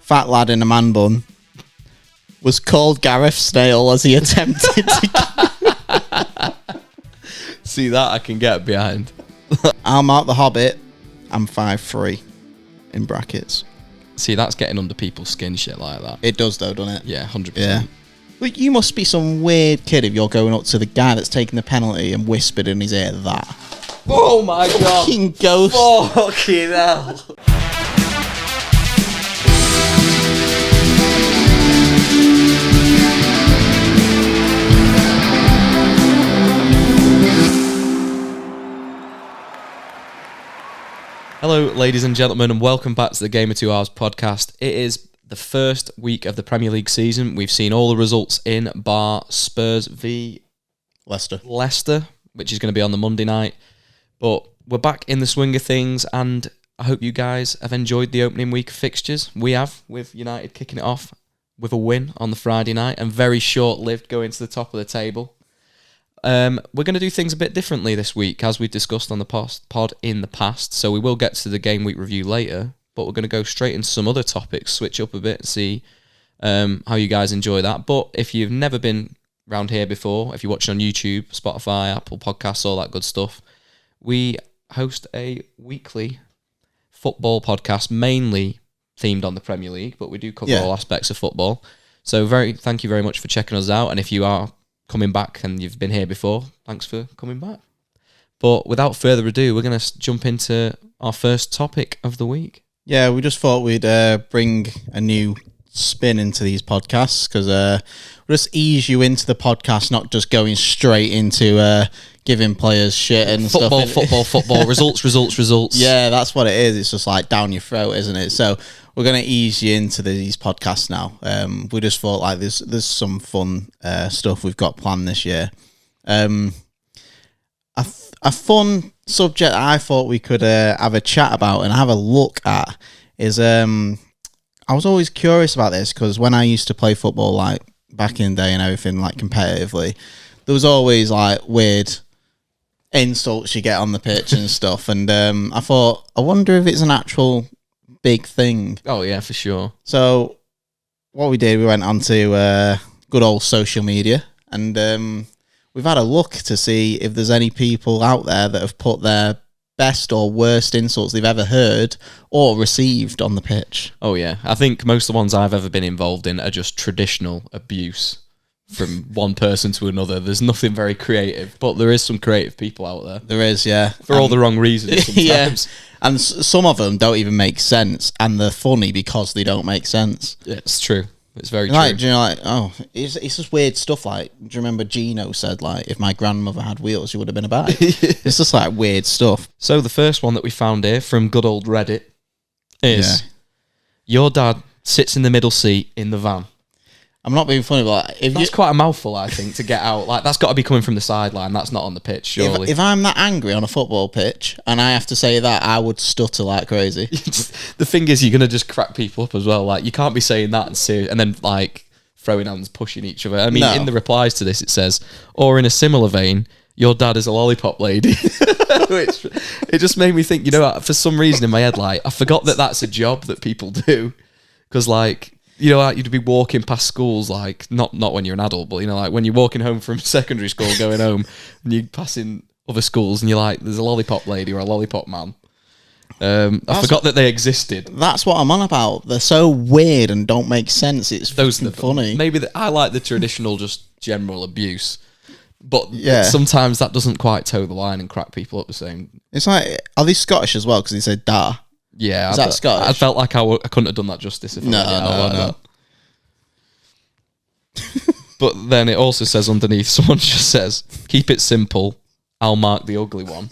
fat lad in a man bun, was called Gareth Snail as he attempted to... See, that I can get behind. I'll mark the Hobbit. I'm 5'3", in brackets. See, that's getting under people's skin, shit like that. It does though, doesn't it? Yeah, 100%. Yeah. But you must be some weird kid if you're going up to the guy that's taking the penalty and whispered in his ear that. Oh my god. Fucking ghost. Fucking hell. Hello, ladies and gentlemen, and welcome back to the Game of 2 Hours podcast. It is the first week of the Premier League season. We've seen all the results in bar Spurs v Leicester, which is going to be on the Monday night. But we're back in the swing of things, and I hope you guys have enjoyed the opening week of fixtures. We have, with United kicking it off with a win on the Friday night, and very short-lived going to the top of the table. We're going to do things a bit differently this week, as we discussed on the pod in the past. So we will get to the game week review later, but we're going to go straight into some other topics, switch up a bit, and see how you guys enjoy that. But if you've never been around here before, if you're watching on YouTube, Spotify, Apple Podcasts, all that good stuff, we host a weekly football podcast, mainly themed on the Premier League, but we do cover all aspects of football. So thank you very much for checking us out, and if you are coming back and you've been here before, thanks for coming back. But without further ado, we're going to jump into our first topic of the week. Yeah, we just thought we'd bring a new spin into these podcasts because we'll just ease you into the podcast, not just going straight into giving players shit and football, stuff. Football, results. Yeah, that's what it is. It's just like down your throat, isn't it? So we're going to ease you into these podcasts now. We just thought like there's some fun stuff we've got planned this year. A fun subject I thought we could have a chat about and have a look at is I was always curious about this because when I used to play football like back in the day and everything like competitively, there was always like weird insults you get on the pitch and stuff, and I thought, I wonder if it's an actual big thing. Oh yeah, for sure. So what we did, we went onto good old social media, and we've had a look to see if there's any people out there that have put their best or worst insults they've ever heard or received on the pitch. Oh yeah, I think most of the ones I've ever been involved in are just traditional abuse from one person to another. There's nothing very creative, but there is some creative people out there. There is, yeah. For all the wrong reasons sometimes. Yeah. And some of them don't even make sense, and they're funny because they don't make sense. Yeah, it's true. It's very like, true. Do you know, like, oh, it's just weird stuff. Like, do you remember Gino said, like, if my grandmother had wheels, she would have been a bike? It's just like weird stuff. So the first one that we found here from good old Reddit is, your dad sits in the middle seat in the van. I'm not being funny, but that's quite a mouthful, I think, to get out. Like, that's got to be coming from the sideline. That's not on the pitch, surely. If I'm that angry on a football pitch and I have to say that, I would stutter like crazy. The thing is, you're going to just crack people up as well. Like, you can't be saying that and then, like, throwing hands, pushing each other. I mean, in the replies to this, it says, or in a similar vein, your dad is a lollipop lady. Which, it just made me think, you know, for some reason in my head, like, I forgot that that's a job that people do. Because, like, you know, like you'd be walking past schools, like, not when you're an adult, but, you know, like when you're walking home from secondary school, going home, and you're passing other schools, and you're like, there's a lollipop lady or a lollipop man. I forgot that they existed. That's what I'm on about. They're so weird and don't make sense. It's funny. Maybe I like the traditional, just general abuse, but sometimes that doesn't quite toe the line and crack people up the same. It's like, are they Scottish as well? Because he said da. Yeah, is that Scottish? I felt like I couldn't have done that justice if No. But then it also says underneath, someone just says, keep it simple, I'll mark the ugly one.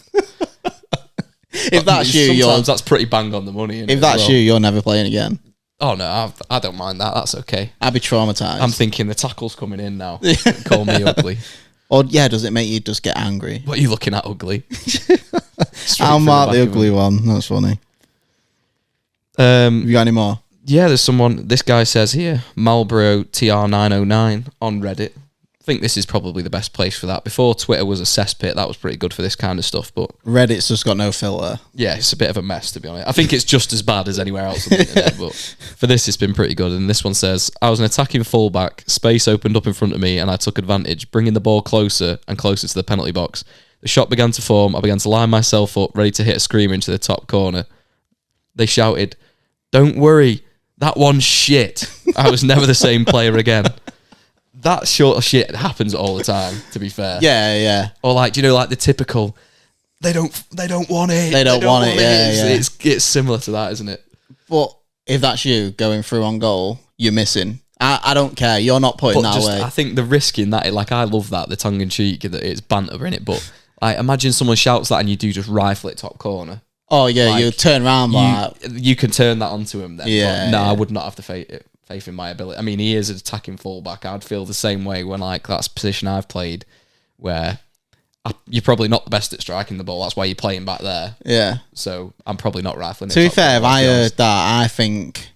If that's you, sometimes that's pretty bang on the money. If that's you, you're never playing again. Oh no, I don't mind that. That's okay. I'd be traumatised. I'm thinking the tackle's coming in now. Call me ugly. Or does it make you just get angry? What are you looking at, ugly? I'll mark the ugly one. That's funny. Have you got any more? Yeah, there's someone. This guy says here, Marlboro TR909 on Reddit. think this is probably the best place for that. Before Twitter was a cesspit, that was pretty good for this kind of stuff. But Reddit's just got no filter. Yeah, it's a bit of a mess, to be honest. I think it's just as bad as anywhere else on the internet, but for this, it's been pretty good. And this one says, I was an attacking fullback, space opened up in front of me, and I took advantage, bringing the ball closer and closer to the penalty box. The shot began to form. I began to line myself up, ready to hit a screamer into the top corner. They shouted, "Don't worry, that one's shit." I was never the same player again. That sort of shit happens all the time, to be fair. Yeah. Or like, do you know, like the typical, they don't want it. They don't want it. Yeah. It's similar to that, isn't it? But if that's you going through on goal, you're missing. I don't care. You're not putting that away. I think the risk in that, like, I love that, the tongue in cheek, that it's banter in it. But like, imagine someone shouts that and you do just rifle it top corner. Oh yeah, like, you turn around. You can turn that onto him then. Yeah. No, I would not have the faith in my ability. I mean, he is an attacking fullback. I'd feel the same way when, like, that's a position I've played where you're probably not the best at striking the ball. That's why you're playing back there. Yeah. So I'm probably not rifling it. To be fair, if I heard that, I think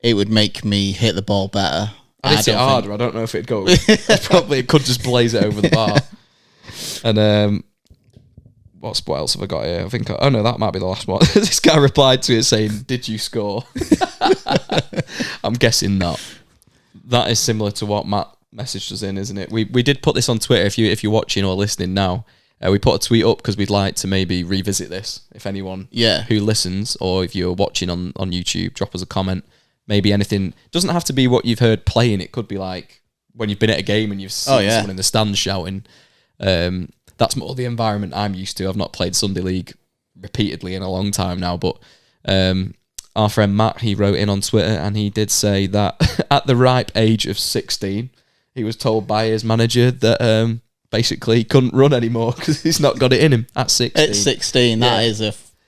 it would make me hit the ball better. I'd hit it harder. I don't know if it'd go. It could just blaze it over the bar. And what else have I got here? I think. Oh no, that might be the last one. This guy replied to it saying, "Did you score?" I'm guessing not. That is similar to what Matt messaged us in, isn't it? We did put this on Twitter. If you're watching or listening now, we put a tweet up because we'd like to maybe revisit this. If anyone who listens, or if you're watching on YouTube, drop us a comment. Maybe anything. Doesn't have to be what you've heard playing. It could be like when you've been at a game and you've seen someone in the stands shouting. That's more the environment I'm used to. I've not played Sunday League repeatedly in a long time now, but our friend Matt, he wrote in on Twitter and he did say that at the ripe age of 16, he was told by his manager that basically he couldn't run anymore because he's not got it in him at 16. At 16,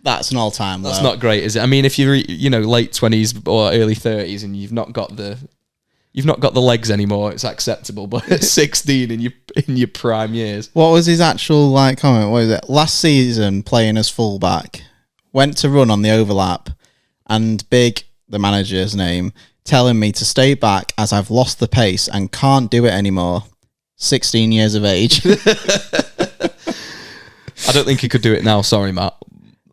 that's an all-time low. That's not great, is it? I mean, if you're late 20s or early 30s and you've not got the legs anymore, it's acceptable. But at 16 in your prime years. What was his actual comment? What is it? Last season, playing as fullback, went to run on the overlap, and Big, the manager's name, telling me to stay back as I've lost the pace and can't do it anymore. 16 years of age. I don't think he could do it now. Sorry, Matt.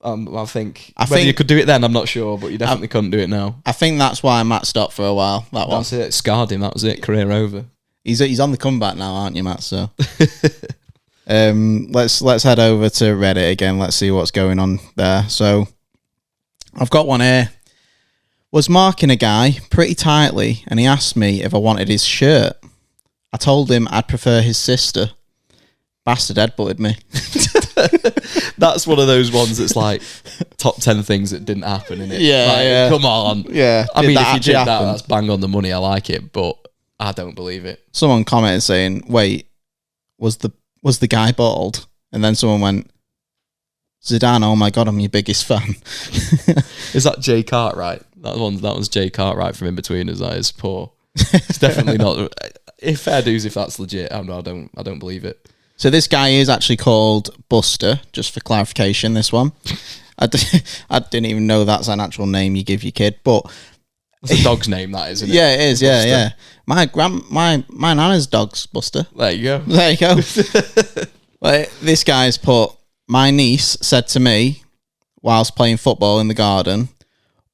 I think you could do it then, I'm not sure, but you definitely couldn't do it now. I think that's why Matt stopped for a while. That's it. It scarred him. That was it. Career over. He's on the comeback now, aren't you, Matt? So, let's head over to Reddit again. Let's see what's going on there. So, I've got one here. Was marking a guy pretty tightly, and he asked me if I wanted his shirt. I told him I'd prefer his sister. Bastard headbutted me. That's one of those ones that's like top 10 things that didn't happen, innit? Yeah. Come on. Yeah. I mean, if you did that, that's bang on the money. I like it, but I don't believe it. Someone commented saying, "Wait, was the guy bald?" And then someone went, "Zidane, oh my god, I'm your biggest fan." Is that Jay Cartwright? That one's Jay Cartwright from In Between Us. That is poor. It's definitely not. If fair dues, if that's legit, I don't believe it. So this guy is actually called Buster, just for clarification, this one. I didn't even know that's an actual name you give your kid, but... It's a dog's name, that is, isn't it? Yeah, it is, yeah. My nana's dog's Buster. There you go. There you go. Well, this guy's put, my niece said to me, whilst playing football in the garden,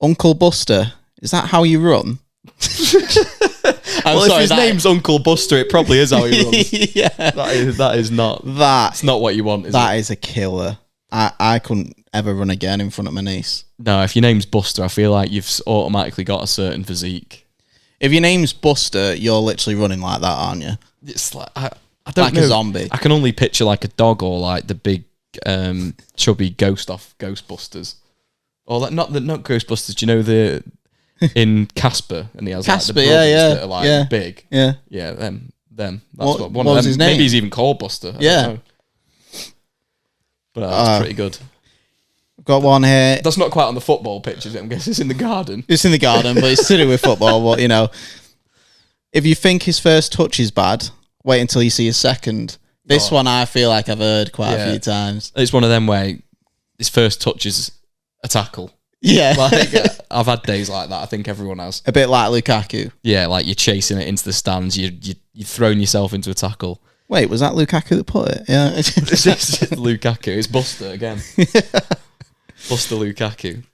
"Uncle Buster, is that how you run?" If his name's Uncle Buster, it probably is how he runs. Yeah. That is not... That's not what you want, is it? That is a killer. I couldn't ever run again in front of my niece. No, if your name's Buster, I feel like you've automatically got a certain physique. If your name's Buster, you're literally running like that, aren't you? It's like... I don't know. Like a zombie. I can only picture like a dog or like the big chubby ghost off Ghostbusters. Or like, not Ghostbusters, do you know the... in Casper, and he has like the brothers that are like big. Yeah. Them. That's what one was of them. his name? Maybe he's even called Buster. I don't know. But that's pretty good. Got one here. That's not quite on the football pitch, is it? I'm guessing it's in the garden. It's in the garden, but it's to do with football. But, if you think his first touch is bad, wait until you see his second. This one I feel like I've heard quite a few times. It's one of them where his first touch is a tackle. Yeah. I've had days like that. I think everyone has. A bit like Lukaku. Yeah, like you're chasing it into the stands. You're you've thrown yourself into a tackle. Wait, was that Lukaku that put it? Yeah. It's Lukaku. It's Buster again. Buster Lukaku.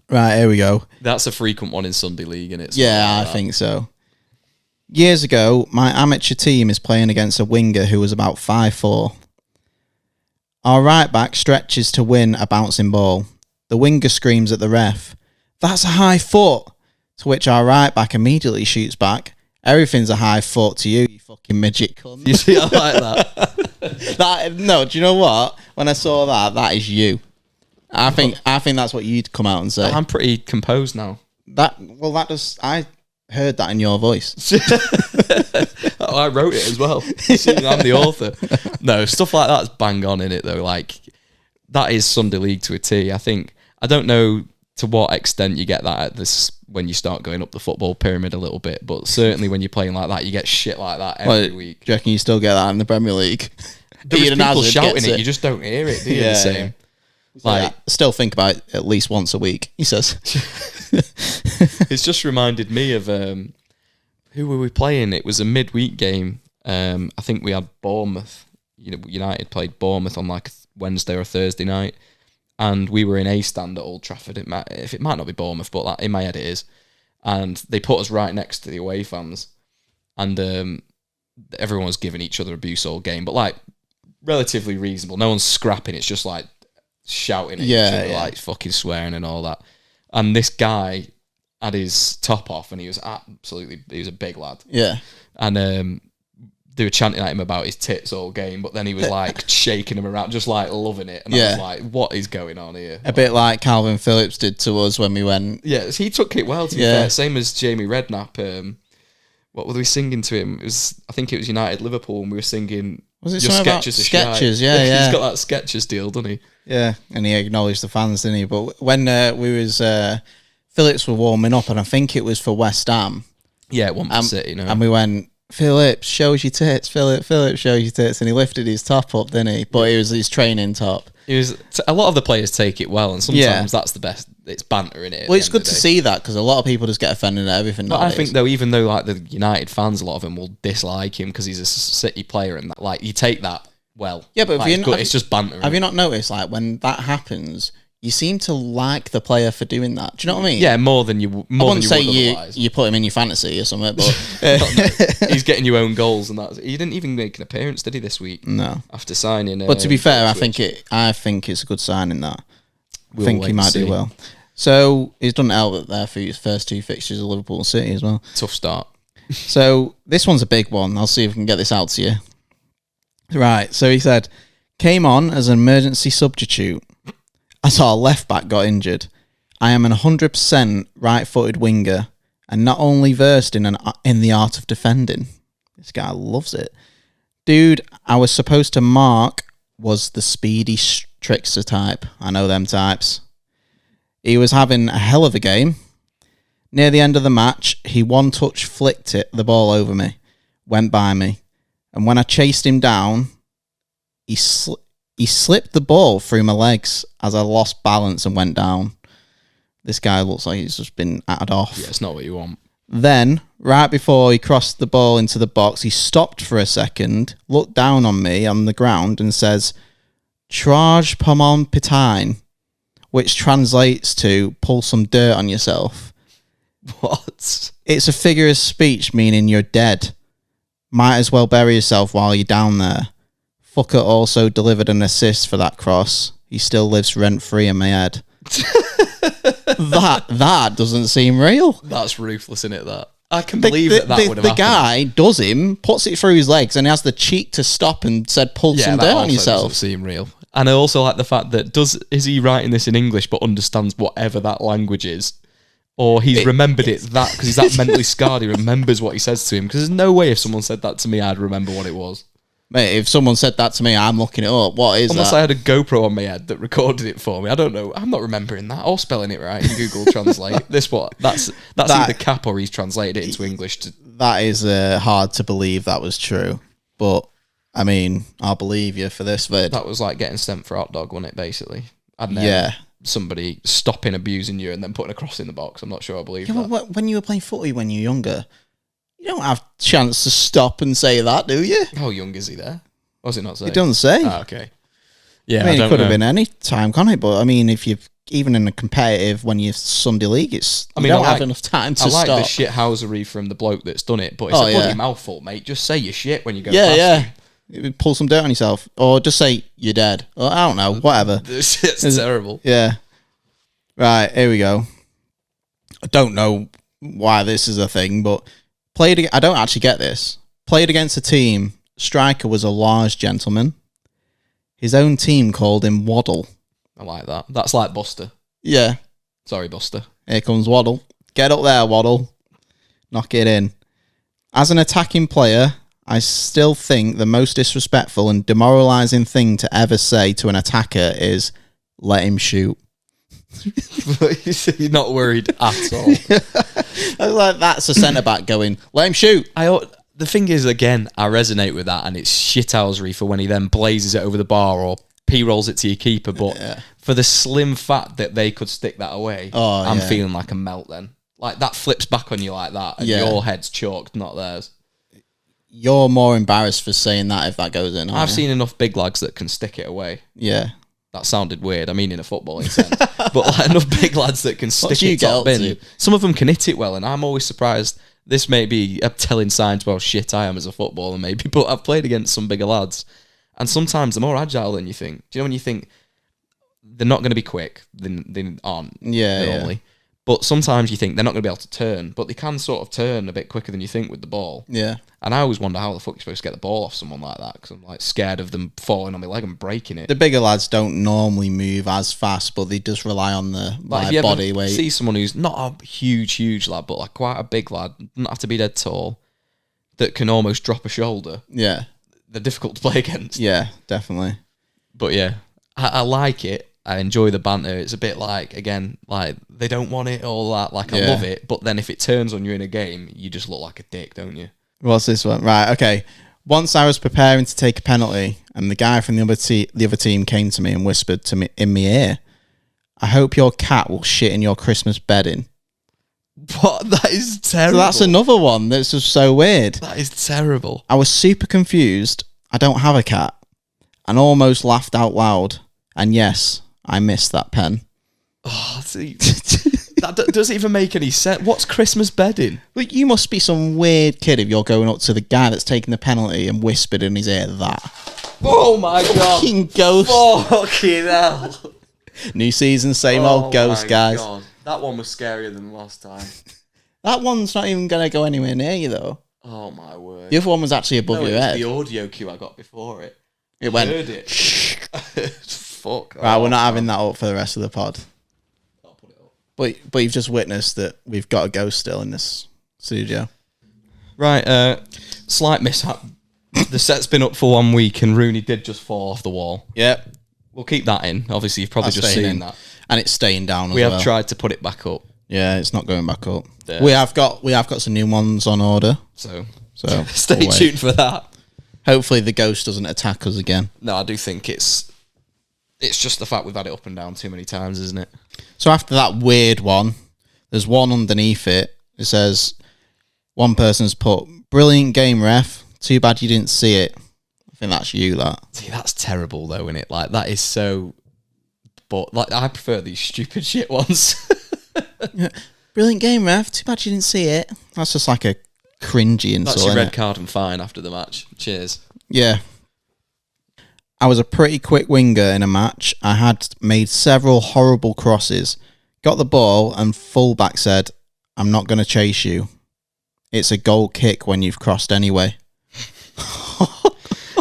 Right, here we go. That's a frequent one in Sunday League, isn't it? Yeah, I think so. Years ago, my amateur team is playing against a winger who was about 5'4". Our right back stretches to win a bouncing ball. The winger screams at the ref, "That's a high foot!" To which our right back immediately shoots back, "Everything's a high foot to you, you fucking midget cunt." You see, I like that. No, do you know what? When I saw that is you. I think that's what you'd come out and say. I'm pretty composed now. I heard that in your voice. I wrote it as well. I'm the author. No, stuff like that's bang on in it though. Like that is Sunday League to a T. I don't know to what extent you get that at this when you start going up the football pyramid a little bit, but certainly when you're playing like that, you get shit like that every week. Do you reckon you still get that in the Premier League? There's people shouting it, you just don't hear it, do you? Yeah, the same. Yeah. Like, still think about it at least once a week, he says. It's just reminded me of who were we playing? It was a midweek game. I think we had Bournemouth. United played Bournemouth on like a Wednesday or Thursday night, and we were in A stand at Old Trafford. It might not be Bournemouth, but in my head it is. And they put us right next to the away fans, and everyone was giving each other abuse all game, but like relatively reasonable. No one's scrapping. It's just like shouting at each other, like fucking swearing and all that. And this guy had his top off, and he was a big lad. Yeah. And they were chanting at him about his tits all game, but then he was like shaking them around, just like loving it. And I was like, what is going on here? A bit like Calvin Phillips did to us when we went. Yeah, he took it well, to be fair. Same as Jamie Redknapp. What were we singing to him? I think it was United Liverpool, and we were singing. Was it something about Skechers? Yeah. He's got that Skechers deal, doesn't he? Yeah, and he acknowledged the fans, didn't he? But when Phillips were warming up, and I think it was for West Ham. Yeah, it wasn't for City, no. And we went, "Phillips, shows your tits. Phillips, shows your tits." And he lifted his top up, didn't he? But it was his training top. A lot of the players take it well, and sometimes that's the best. It's banter, in it. Well, it's good to see that, because a lot of people just get offended at everything. But I think though, even though like the United fans, a lot of them will dislike him because he's a City player, and that, like, you take that well. Yeah, but like, it's just banter. Have you not noticed, like, when that happens, you seem to like the player for doing that? Do you know what I mean? Yeah, more than you. I wouldn't say you put him in your fantasy or something, but he's getting you own goals, and he didn't even make an appearance, did he, this week? No. After signing. But to be fair, I think it's a good signing. That I think he might do well. So he's done it there for his first two fixtures of Liverpool and City as well. Tough start. So this one's a big one. I'll see if I can get this out to you. Right. So he said, came on as an emergency substitute as our left back got injured. I am an 100% right-footed winger, and not only versed in the art of defending. This guy loves it. Dude, I was supposed to mark was the speedy trickster type. I know them types. He was having a hell of a game. Near the end of the match, he one-touch flicked the ball over me, went by me, and when I chased him down, he slipped the ball through my legs as I lost balance and went down. This guy looks like he's just been atted off. Yeah, it's not what you want. Then, right before he crossed the ball into the box, he stopped for a second, looked down on me on the ground and says, "Traj pomon pitine," which translates to "pull some dirt on yourself." What? It's a figure of speech meaning you're dead. Might as well bury yourself while you're down there. Fucker also delivered an assist for that cross. He still lives rent-free in my head. That doesn't seem real. That's ruthless, isn't it, that? I can believe that would have happened. The guy does him, puts it through his legs, and he has the cheek to stop and said, "Pull some dirt on yourself." Doesn't seem real. And I also like the fact that is he writing this in English but understands whatever that language is? Or he's remembered it that because he's that mentally scarred, he remembers what he says to him. Because there's no way if someone said that to me, I'd remember what it was. Mate, if someone said that to me, I'm looking it up. What is Unless that? I had a GoPro on my head that recorded it for me. I don't know. I'm not remembering that or spelling it right in Google Translate. That's either cap or he's translated it into English. That is hard to believe that was true. But, I mean, I'll believe you for this vid. That was like getting sent for hot dog, wasn't it, basically? And then somebody stopping abusing you and then putting a cross in the box. I'm not sure I believe that. Well, when you were playing footy when you were younger, you You don't have chance to stop and say that, do you? How young is he there? Or was it not say? It doesn't say. Ah, okay. Yeah, I mean, it could have been any time, can't it? But I mean, if you've even in a competitive when you're Sunday league, you don't have enough time to stop. I like the shithousery from the bloke that's done it, but it's a bloody mouthful, mate. Just say your shit when you go past him. Pull some dirt on yourself, or just say you're dead. Or I don't know, whatever. This shit's terrible. Yeah. Right, here we go. I don't know why this is a thing, but I don't actually get this. Played against a team. Striker was a large gentleman. His own team called him Waddle. I like that. That's like Buster. Yeah. Sorry, Buster. Here comes Waddle. Get up there, Waddle. Knock it in. As an attacking player, I still think the most disrespectful and demoralising thing to ever say to an attacker is, let him shoot. You're not worried at all. I was like, that's a centre-back going, let him shoot. The thing is, again, I resonate with that, and it's shithousery for when he then blazes it over the bar or P-rolls it to your keeper, but for the slim fact that they could stick that away, I'm feeling like a melt then. Like, that flips back on you like that, and your head's chalked, not theirs. You're more embarrassed for saying that if that goes in. I've seen enough big lads that can stick it away. Yeah. That sounded weird. I mean, in a footballing sense. But like, enough big lads that can stick it top bin. Some of them can hit it well, and I'm always surprised. This may be a telling sign to how shit I am as a footballer, maybe, but I've played against some bigger lads, and sometimes they're more agile than you think. Do you know when you think they're not going to be quick, they aren't normally. But sometimes you think they're not going to be able to turn, but they can sort of turn a bit quicker than you think with the ball. Yeah. And I always wonder how the fuck you're supposed to get the ball off someone like that, because I'm like scared of them falling on my leg and breaking it. The bigger lads don't normally move as fast, but they just rely on the body weight. See someone who's not a huge lad, but like quite a big lad, doesn't have to be dead tall, that can almost drop a shoulder. Yeah. They're difficult to play against. Yeah, definitely. But yeah, I like it. I enjoy the banter. It's a bit like, again, like they don't want it, all that. Like, I love it. But then if it turns on you in a game, you just look like a dick, don't you? What's this one? Right, okay. Once I was preparing to take a penalty, and the guy from the other team came to me and whispered to me in my ear, I hope your cat will shit in your Christmas bedding. What? That is terrible. So that's another one that's just so weird. That is terrible. I was super confused. I don't have a cat. And almost laughed out loud. And yes, I missed that pen. Oh, see, that doesn't even make any sense. What's Christmas bedding? Well, you must be some weird kid if you're going up to the guy that's taking the penalty and whispered in his ear that. Oh my god. Fucking ghost. Fucking hell. New season, same old ghost, guys. God. That one was scarier than last time. That one's not even going to go anywhere near you, though. Oh my word. The other one was actually above your head. The audio cue I got before it. It went. Heard it. Fuck. Right, we're not having that up for the rest of the pod. I'll put it up. But you've just witnessed that we've got a ghost still in this studio. Right, slight mishap. The set's been up for 1 week and Rooney did just fall off the wall. Yep. We'll keep that in. Obviously, you've probably just seen that. And it's staying down as well. We have tried to put it back up. Yeah, it's not going back up. Yeah. We have got some new ones on order. So stay tuned for that. Hopefully the ghost doesn't attack us again. No, I do think it's just the fact we've had it up and down too many times, isn't it? So after that weird one, there's one underneath it. It says, one person's put, brilliant game, ref. Too bad you didn't see it. I think that's you, that. See, that's terrible, though, isn't it? Like, that is so... But, like, I prefer these stupid shit ones. Yeah. Brilliant game, ref. Too bad you didn't see it. That's just like a cringy insult. That's your red card and fine after the match. Cheers. Yeah. I was a pretty quick winger in a match. I had made several horrible crosses. Got the ball and fullback said, I'm not going to chase you. It's a goal kick when you've crossed anyway.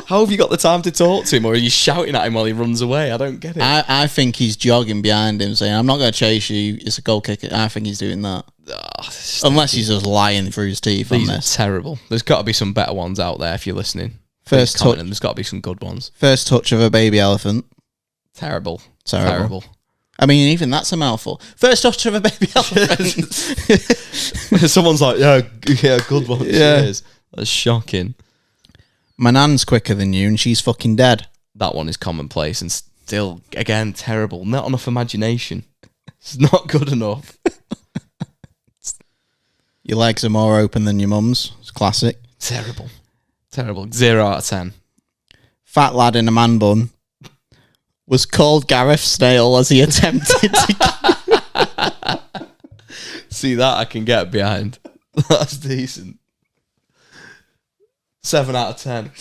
How have you got the time to talk to him, or are you shouting at him while he runs away? I don't get it. I think he's jogging behind him saying, I'm not going to chase you. It's a goal kick. I think he's doing that. Unless he's just lying through his teeth on this. Are terrible. There's got to be some better ones out there if you're listening. There's got to be some good ones. First touch of a baby elephant. Terrible. I mean, even that's a mouthful. First touch of a baby elephant. Someone's like, yeah, good one. Yeah. Cheers. That's shocking. My nan's quicker than you and she's fucking dead. That one is commonplace and still, again, terrible. Not enough imagination. It's not good enough. Your legs are more open than your mum's. It's classic. Terrible. 0 out of 10. Fat lad in a man bun was called Gareth Snail as he attempted to... See, that I can get behind. That's decent. 7 out of 10.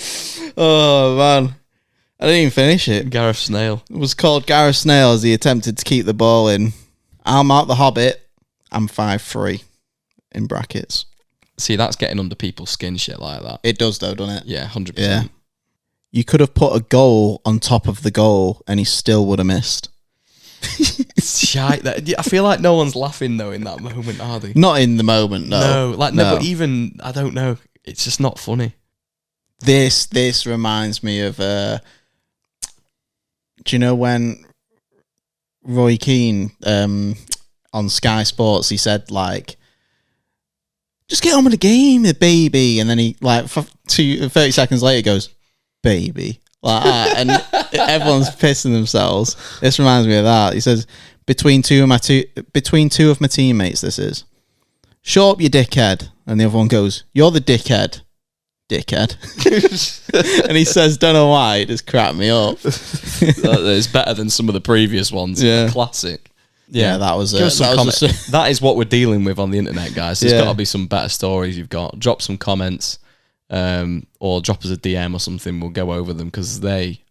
Oh, man. I didn't even finish it. Gareth Snail. It was called Gareth Snail as he attempted to keep the ball in. I'm out the Hobbit. I'm 5'3", in brackets. See, that's getting under people's skin, shit like that. It does, though, doesn't it? Yeah, 100%. Yeah. You could have put a goal on top of the goal and he still would have missed. Shite. I feel like no one's laughing, though, in that moment, are they? Not in the moment, no. No, but even, I don't know, it's just not funny. This reminds me of, do you know when Roy Keane on Sky Sports, he said, like, just get on with the game, baby. And then he, like, 30 seconds later goes, baby. Like that. And everyone's pissing themselves. This reminds me of that. He says, between two of my teammates, this is. Shut up, you dickhead. And the other one goes, you're the dickhead. Dickhead. And he says, don't know why, it just cracked me up. It's better than some of the previous ones. Yeah. Classic. Yeah, that was that is what we're dealing with on the internet, guys. There's Yeah. got to be some better stories you've got. Drop some comments, or drop us a DM or something. We'll go over them because they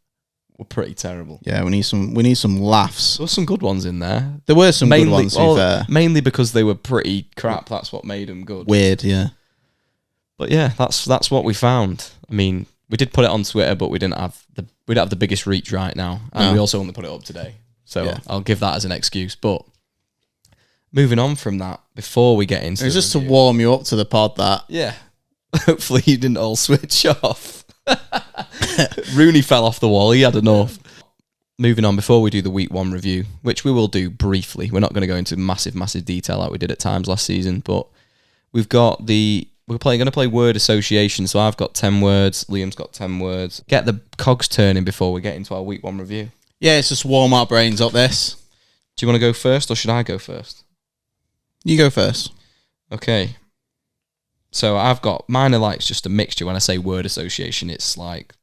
were pretty terrible. Yeah, we need some laughs. There were some good ones in there. There were some good ones, to be fair. Mainly because they were pretty crap. That's what made them good. Weird, yeah. But yeah, that's what we found. I mean, we did put it on Twitter, but we don't have the biggest reach right now, and we also only put it up today. So yeah. I'll give that as an excuse. But moving on from that, before we get into it was just to warm you up to the pod, that. Yeah. Hopefully you didn't all switch off. Rooney fell off the wall. He had enough. Moving on, before we do the week 1 review, which we will do briefly. We're not going to go into massive detail like we did at times last season, but we're going to play word association. So I've got 10 words. Liam's got 10 words. Get the cogs turning before we get into our week 1 review. Yeah, it's just warm our brains up, this. Do you want to go first or should I go first? You go first. Okay. So I've got, mine are like just a mixture. When I say word association, it's like,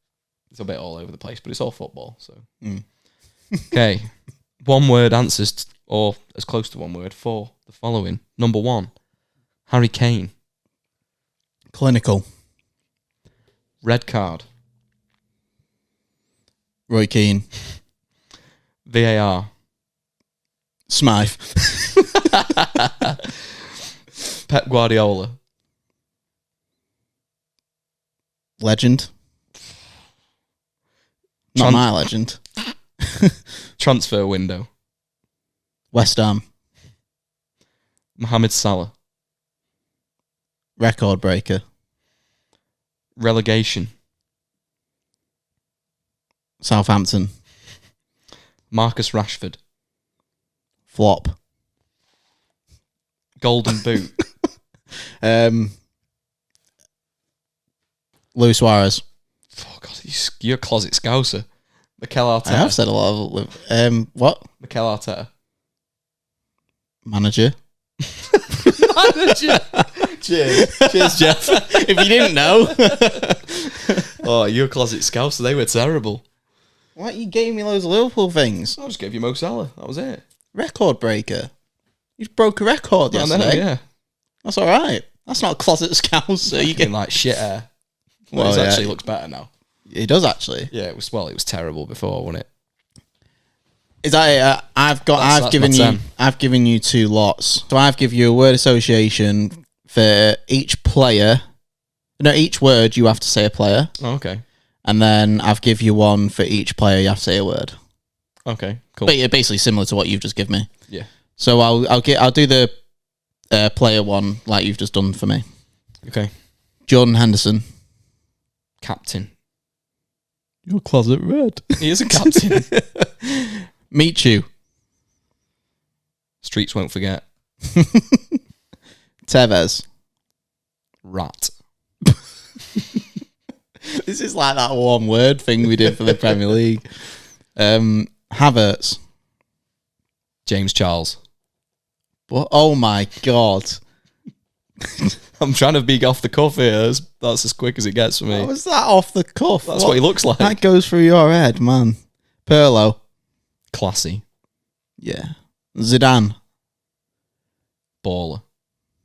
it's a bit all over the place, but it's all football. So, Okay. 1 word answers, or as close to 1 word, for the following. Number 1, Harry Kane. Clinical. Red card. Roy Keane. VAR. Smythe. Pep Guardiola. Legend. Not my legend. Transfer window. West Ham. Mohamed Salah. Record breaker. Relegation. Southampton. Marcus Rashford. Flop. Golden boot. Luis Suarez. Oh God, you're a closet scouser. Mikel Arteta. I have said a lot of what? Mikel Arteta. Manager. Manager. Cheers, Jeff. If you didn't know. Oh, you're a closet scouser. They were terrible. What, you gave me loads of Liverpool things? I just gave you Mo Salah. That was it. Record breaker. You broke a record yesterday. I know, yeah. That's all right. That's not a closet scouser. You get like shit hair. Well, it yeah. actually looks better now. It does actually. Yeah, it was terrible before, wasn't it? Is that it? I've given you 2 lots. So I've given you a word association for each player. No, each word you have to say a player. Oh, okay. And then I've give you 1 for each player you have to say a word. Okay, cool. But basically similar to what you've just given me. Yeah. So I'll do the player one like you've just done for me. Okay. Jordan Henderson. Captain. Your closet red. He is a captain. Meet you. Streets won't forget. Tevez. Rat. This is like that 1 word thing we did for the Premier League. Havertz. James Charles. What? Oh my God. I'm trying to be off the cuff here. That's as quick as it gets for me. How was that off the cuff? That's what he looks like. That goes through your head, man. Pirlo. Classy. Yeah. Zidane. Baller.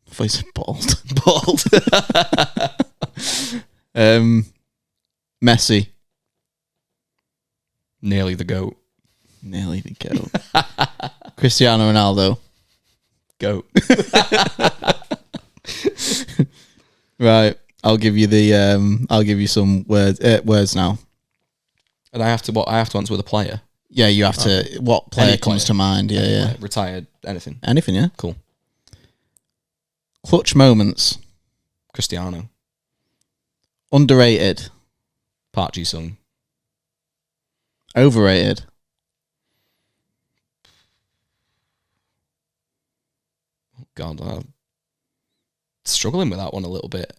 I thought you said bald. Bald. Messi. Nearly the GOAT. Nearly the GOAT. Cristiano Ronaldo. GOAT. Right. I'll give you some words now. And I have to answer with a player. Yeah, you have to. What player comes to mind? Yeah. Retired. Anything. Anything, yeah. Cool. Clutch moments. Cristiano. Underrated. Park Ji-sung. Overrated. God, I'm struggling with that one a little bit.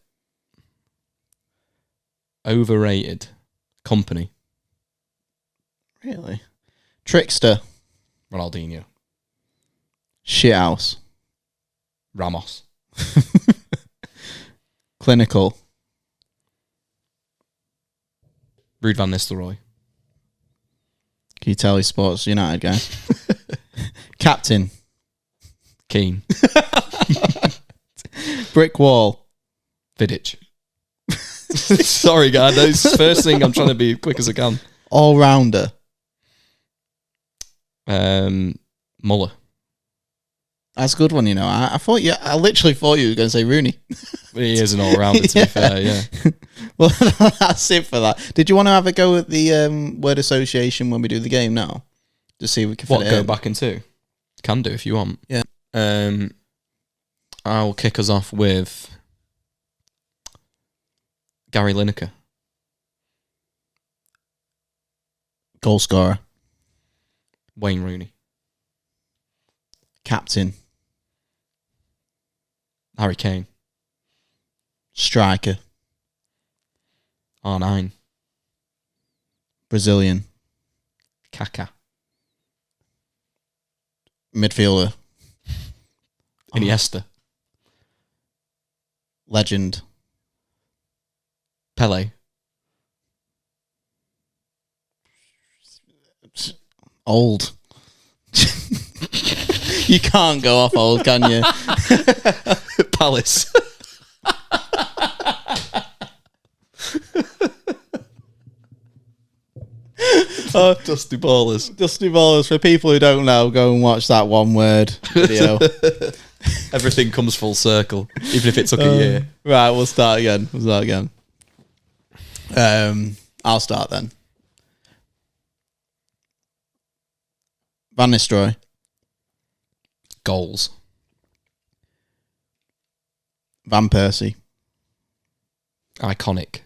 Overrated. Company. Really? Trickster. Ronaldinho. Shithouse. Ramos. Clinical. Ruud van Nistelrooy. Can you tell he's Sports United guy? Captain. Keane. Brick wall. Vidic. Sorry, guys. That's the first thing. I'm trying to be quick as I can. All rounder. Muller. That's a good one, you know. I literally thought you were going to say Rooney. He is an all-rounder, to be fair, yeah. Well, that's it for that. Did you want to have a go at the word association when we do the game now? To see if we can fit it go in? back into? Can do if you want. Yeah. I'll kick us off with Gary Lineker. Goal scorer. Wayne Rooney. Captain. Harry Kane. Striker. R9. Brazilian. Kaká. Midfielder. Iniesta. Legend. Pele. Old. You can't go off old, can you? Palace. Dusty Ballers. Dusty Ballers. For people who don't know, go and watch that one word video. Everything comes full circle, even if it took a year. Right, we'll start again. I'll start then. Van Nistelrooy. Goals. Van Persie. Iconic.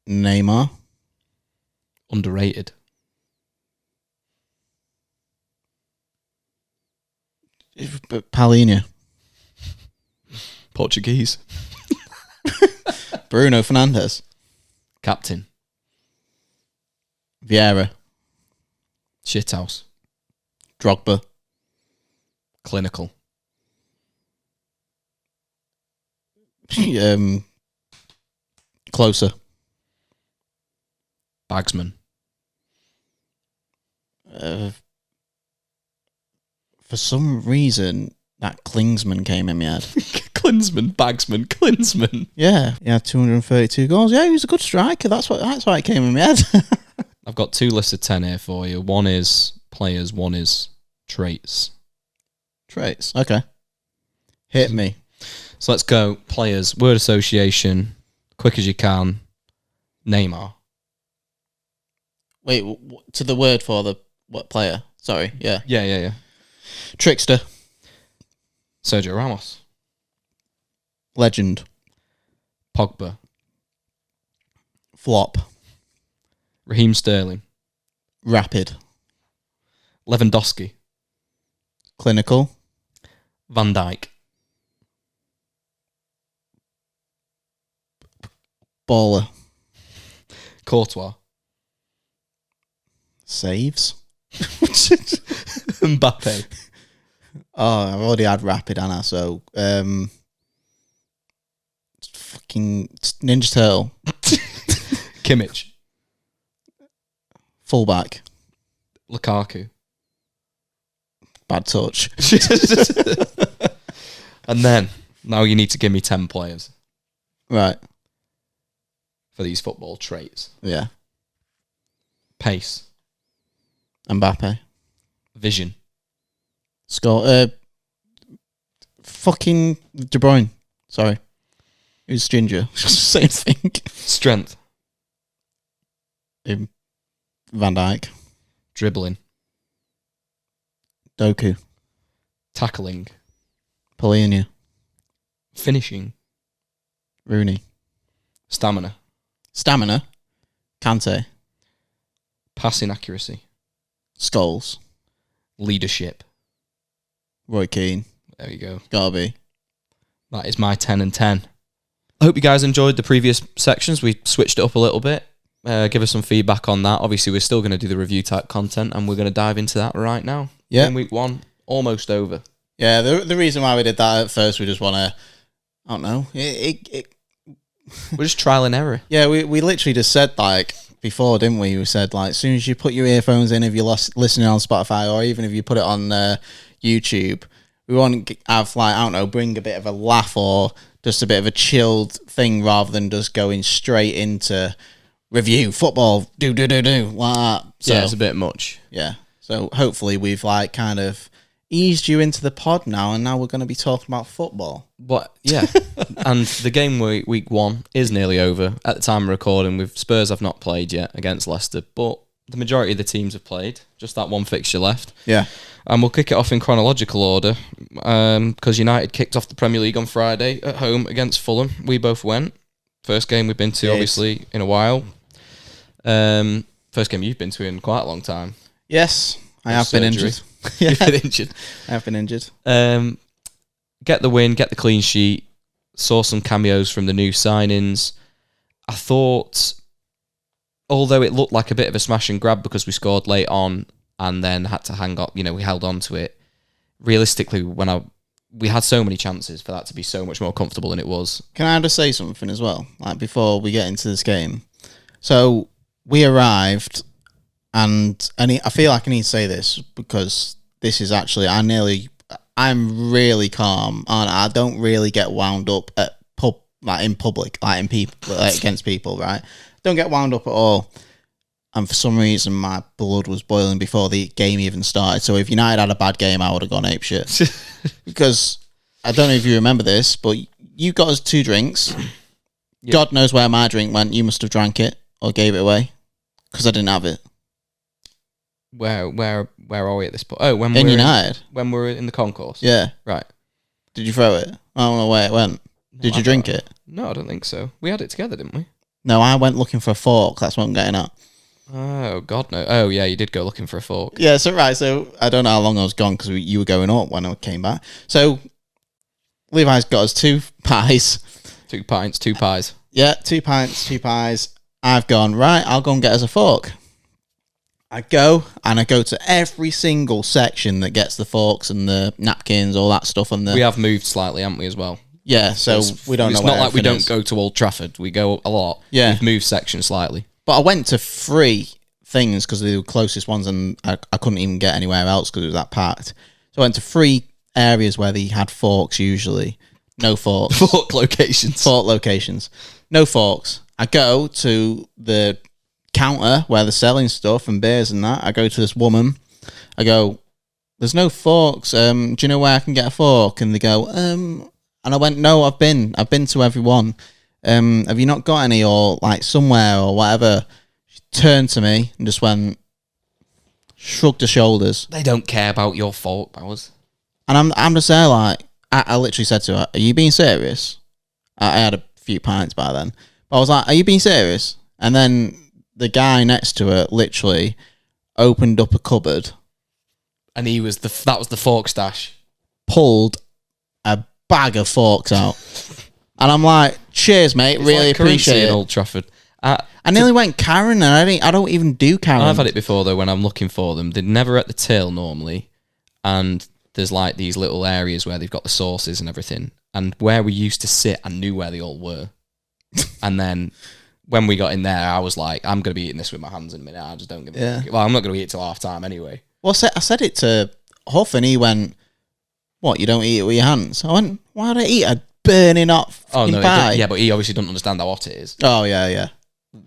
Neymar. Underrated. Paulinho. Portuguese. Bruno Fernandes. Captain. Vieira. Shithouse. Drogba. Clinical. Closer. Bagsman. For some reason, that Klinsmann came in my head. Bagsman, Klinsmann. Yeah, he had 232 goals. Yeah, he was a good striker. That's why it came in my head. I've got two lists of 10 here for you. One is players, one is traits. Traits. Okay. Hit me. So let's go. Players, word association, quick as you can. Neymar. Wait, to the word for the what player? Sorry. Yeah. Yeah. Trickster. Sergio Ramos. Legend. Pogba. Flop. Raheem Sterling. Rapid. Lewandowski. Clinical. Van Dijk. Baller. Courtois. Saves. Mbappe. Oh, I've already had Rapid, Anna. So, fucking Ninja Turtle. Kimmich. Fullback. Lukaku. Bad touch. And then, now you need to give me 10 players. Right. For these football traits. Yeah. Pace. Mbappe. Vision. Score. Fucking De Bruyne. Sorry. Who's ginger? Same thing. Strength. Van Dijk. Dribbling. Doku. Tackling. Polina. Finishing. Rooney. Stamina. Kante. Passing accuracy. Scholes. Leadership. Roy Keane. There you go. Gotta be. That is my 10 and 10. I hope you guys enjoyed the previous sections. We switched it up a little bit. Give us some feedback on that. Obviously, we're still going to do the review type content, and we're going to dive into that right now. Yeah. In week 1, almost over. Yeah, the reason why we did that at first, we just want to, I don't know. We're just trial and error. Yeah, we literally just said, like, before, didn't we? We said, like, as soon as you put your earphones in, if you're listening on Spotify, or even if you put it on YouTube, we want to have, like, I don't know, bring a bit of a laugh or just a bit of a chilled thing rather than just going straight into review, football, do, like that. So, yeah, it's a bit much. Yeah. So hopefully we've, like, kind of eased you into the pod now, and now we're going to be talking about football. But yeah, and the game week 1 is nearly over. At the time of recording, Spurs have not played yet against Leicester, but the majority of the teams have played. Just that one fixture left. Yeah. And we'll kick it off in chronological order because United kicked off the Premier League on Friday at home against Fulham. We both went. First game we've been to, obviously, in a while. First game you've been to in quite a long time. Yes, I have been injured. You've been injured. I have been injured. Get the win, get the clean sheet. Saw some cameos from the new signings. I thought, although it looked like a bit of a smash and grab because we scored late on and then had to hang up, we held on to it. Realistically, we had so many chances for that to be so much more comfortable than it was. Can I just say something as well? Like, before we get into this game. So we arrived, and I feel like I need to say this because this is actually, I'm really calm, and I don't really get wound up at in public, like in people, like against people, right? Don't get wound up at all. And for some reason, my blood was boiling before the game even started. So if United had a bad game, I would have gone apeshit. Because I don't know if you remember this, but you got us 2 drinks. Yep. God knows where my drink went. You must have drank it or gave it away because I didn't have it. Where are we at this point? Oh, when in United, when we're in the concourse. Yeah, right. Did you throw it? I don't know where it went. Did you drink it? No, I don't think so. We had it together, didn't we? No, I went looking for a fork. That's what I'm getting at. Oh God, no! Oh yeah, you did go looking for a fork. Yeah, so I don't know how long I was gone because you were going up when I came back. So Levi's got us 2 pies, 2 pints, 2 pies. Yeah, 2 pints, 2 pies. I've gone right. I'll go and get us a fork. I go to every single section that gets the forks and the napkins, all that stuff. And we have moved slightly, haven't we, as well? Yeah, so we don't know. It's not like we don't go to Old Trafford. We go a lot. Yeah, we've moved sections slightly. But I went to 3 things because they were the closest ones, and I couldn't even get anywhere else because it was that packed. So I went to 3 areas where they had forks usually. No forks. Fork locations. No forks. I go to the counter where they're selling stuff and beers and that. I go to this woman. I go, there's no forks. Do you know where I can get a fork? And they go, and I went, no, I've been to everyone. Have you not got any, or like somewhere or whatever? She turned to me and just went, shrugged her shoulders. They don't care about your fork powers. And I'm just there like, I literally said to her, are you being serious? I had a few pints by then. But I was like, are you being serious? And then the guy next to her literally opened up a cupboard. And that was the fork stash. Pulled a bag of forks out. And I'm like, cheers, mate. It's really like appreciate it. In Old Trafford. I nearly went Karen, and I don't even do Karen. I've had it before, though, when I'm looking for them. They're never at the till, normally. And there's like these little areas where they've got the sauces and everything. And where we used to sit, I knew where they all were. And then when we got in there, I was like, I'm going to be eating this with my hands in a minute. I just don't give a fuck. Well, I'm not going to eat it till half time anyway. Well, I said it to Huff and he went, what, you don't eat it with your hands? I went, why would I eat a burning hot pie? Yeah, but he obviously doesn't understand how hot it is. Oh, yeah.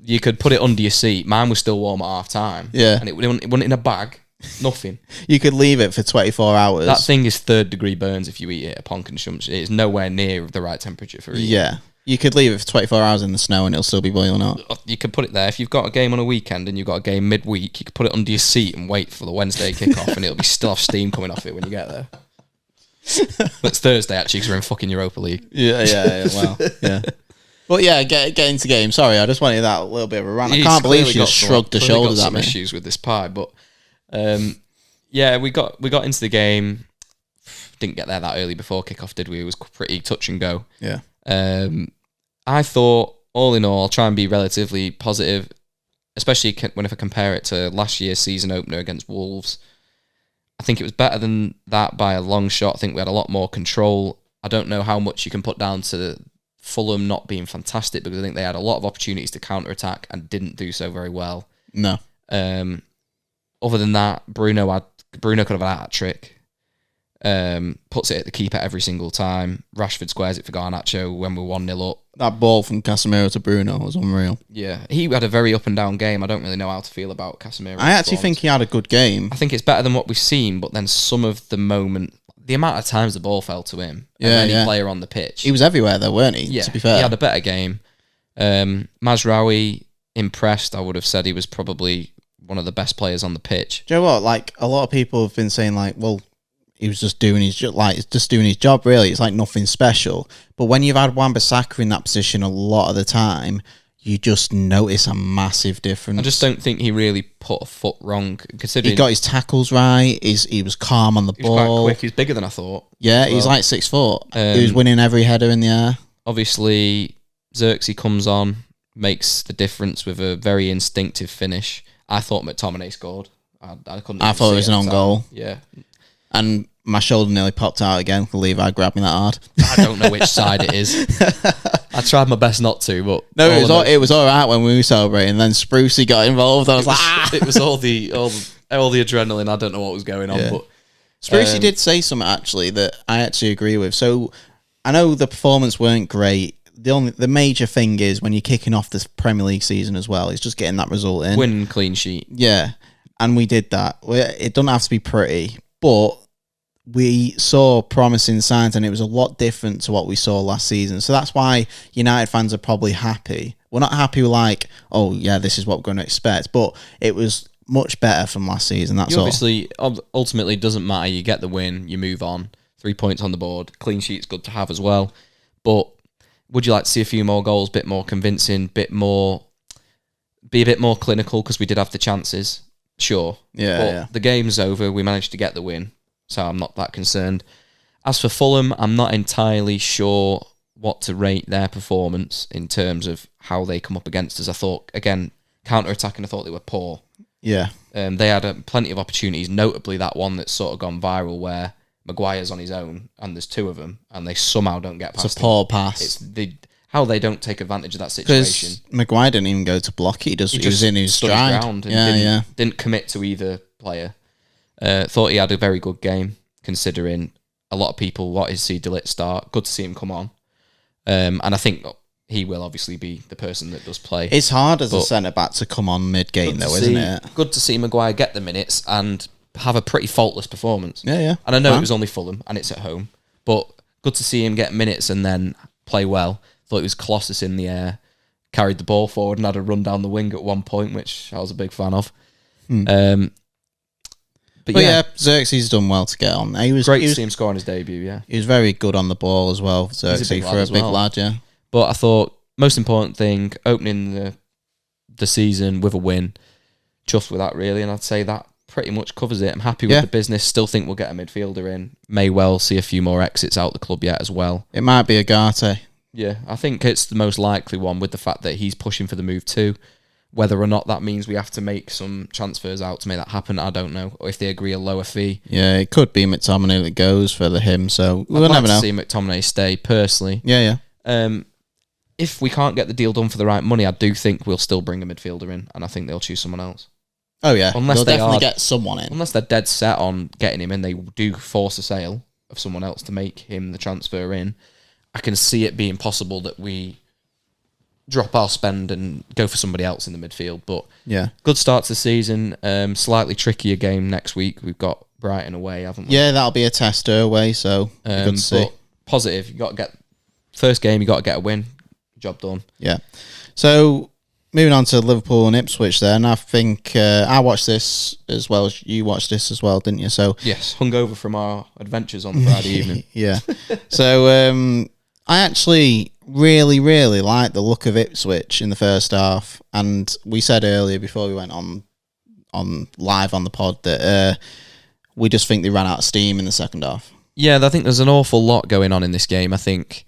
You could put it under your seat. Mine was still warm at half time. Yeah. And it wasn't in a bag. Nothing. You could leave it for 24 hours. That thing is 3rd degree burns if you eat it upon consumption. It's nowhere near the right temperature for eating. Yeah. You could leave it for 24 hours in the snow and it'll still be boiling hot. You could put it there. If you've got a game on a weekend and you've got a game midweek, you could put it under your seat and wait for the Wednesday kickoff and it'll be still have steam coming off it when you get there. But it's Thursday actually because we're in fucking Europa League. Yeah, well, yeah. But yeah, get into game. Sorry, I just wanted that little bit of a rant. I can't believe she just shrugged her shoulders at me. Issues with this pie, but yeah, we got into the game. Didn't get there that early before kickoff, did we? It was pretty touch and go. Yeah. I thought, all in all, I'll try and be relatively positive, especially if I compare it to last year's season opener against Wolves. I think it was better than that by a long shot. I think we had a lot more control. I don't know how much you can put down to Fulham not being fantastic because I think they had a lot of opportunities to counter-attack and didn't do so very well. No. Other than that, Bruno could have had a hat-trick. Puts it at the keeper every single time. Rashford squares it for Garnacho when we're 1-0 up. That ball from Casemiro to Bruno was unreal. Yeah, he had a very up and down game. I don't really know how to feel about Casemiro. I actually think he had a good game. I think it's better than what we've seen, but then some of the amount of times the ball fell to him, and any player on the pitch. He was everywhere though, weren't he? Yeah, to be fair. He had a better game. Mazraoui, impressed. I would have said he was probably one of the best players on the pitch. Do you know what? Like, a lot of people have been saying, like, well, he was just doing his job, really. It's like nothing special. But when you've had Wan-Bissaka in that position a lot of the time, you just notice a massive difference. I just don't think he really put a foot wrong, considering he got his tackles right. He was calm on the ball. He was quite quick. He's bigger than I thought. Yeah, he's like 6 foot. He was winning every header in the air. Obviously, Xerxes comes on, makes the difference with a very instinctive finish. I thought McTominay scored. I thought it was an own goal. Yeah. And my shoulder nearly popped out again. Levi grabbed me that hard. I don't know which side it is. I tried my best not to, but no, it was all right when we were celebrating. Then Sprucey got involved. I was like, it was all the adrenaline. I don't know what was going on, but Sprucey did say something actually that I actually agree with. So I know the performance weren't great. The major thing is when you're kicking off this Premier League season as well, is just getting that result in. Win clean sheet. Yeah, and we did that. It doesn't have to be pretty, but we saw promising signs, and it was a lot different to what we saw last season. So that's why United fans are probably happy. We're not happy with like, oh yeah, this is what we're going to expect, but it was much better from last season. That's all. Obviously, ultimately, it doesn't matter. You get the win, you move on. 3 points on the board. Clean sheet's good to have as well. But would you like to see a few more goals, bit more convincing, be a bit more clinical because we did have the chances? Sure. Yeah. The game's over. We managed to get the win. So I'm not that concerned. As for Fulham, I'm not entirely sure what to rate their performance in terms of how they come up against us. I thought, again, counter-attacking, I thought they were poor. Yeah. They had plenty of opportunities, notably that one that's sort of gone viral where Maguire's on his own and there's 2 of them and they somehow don't get past It's a poor pass. It's how they don't take advantage of that situation. Because Maguire didn't even go to block it. He was in his stride. Didn't commit to either player. Thought he had a very good game, considering a lot of people wanted to see De Ligt start. Good to see him come on. And I think he will obviously be the person that does play. It's hard as a centre-back to come on mid-game, though, isn't it? Good to see Maguire get the minutes and have a pretty faultless performance. Yeah. And I know it was only Fulham and it's at home, but good to see him get minutes and then play well. Thought he was Colossus in the air, carried the ball forward and had a run down the wing at one point, which I was a big fan of. But yeah, Xerxes done well to get on. He was great to see him score on his debut, yeah. He was very good on the ball as well, Xerxes, for a big lad, yeah. But I thought, most important thing, opening the season with a win, chuffed with that really, and I'd say that pretty much covers it. I'm happy with the business, still think we'll get a midfielder in. May well see a few more exits out the club yet as well. It might be Agate. Yeah, I think it's the most likely one with the fact that he's pushing for the move too. Whether or not that means we have to make some transfers out to make that happen, I don't know. Or if they agree a lower fee. Yeah, it could be McTominay that goes for him, so we'll I'd never like know. to see McTominay stay, personally. Yeah. If we can't get the deal done for the right money, I do think we'll still bring a midfielder in, and I think they'll choose someone else. Oh, yeah. Unless they'll they definitely get someone in. Unless they're dead set on getting him in, they do force a sale of someone else to make him the transfer in. I can see it being possible that we drop our spend and go for somebody else in the midfield. But yeah, good start to the season. Slightly trickier game next week. We've got Brighton away, haven't we? Yeah, that'll be a tester away, so good to see. But positive. You got to get first game. You got to get a win. Job done. Yeah. So moving on to Liverpool and Ipswich, then I think I watched this as well as you watched this as well, didn't you? So yes, hungover from our adventures on Friday evening. Yeah. So I actually really like the look of Ipswich in the first half, and we said earlier before we went on live on the pod that we just think they ran out of steam in the second half. Yeah, I think there's an awful lot going on in this game. I think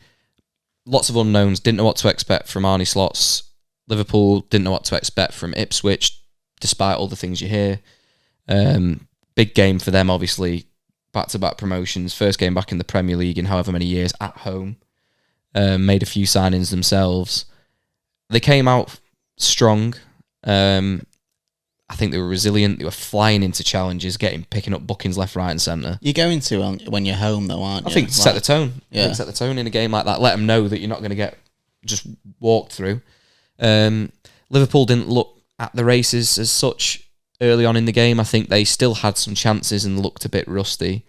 lots of unknowns. Didn't know what to expect from Arne Slot's Liverpool. Didn't know what to expect from Ipswich, despite all the things you hear. Big game for them, obviously. Back-to-back promotions. First game back in the Premier League in however many years at home. Made a few signings themselves. They came out strong. I think they were resilient. They were flying into challenges, picking up bookings left, right, and centre. You're going to when you're home, though, aren't you? I think set the tone. Yeah. I think set the tone in a game like that. Let them know that you're not going to get just walked through. Liverpool didn't look at the races as such early on in the game. I think they still had some chances and looked a bit rusty.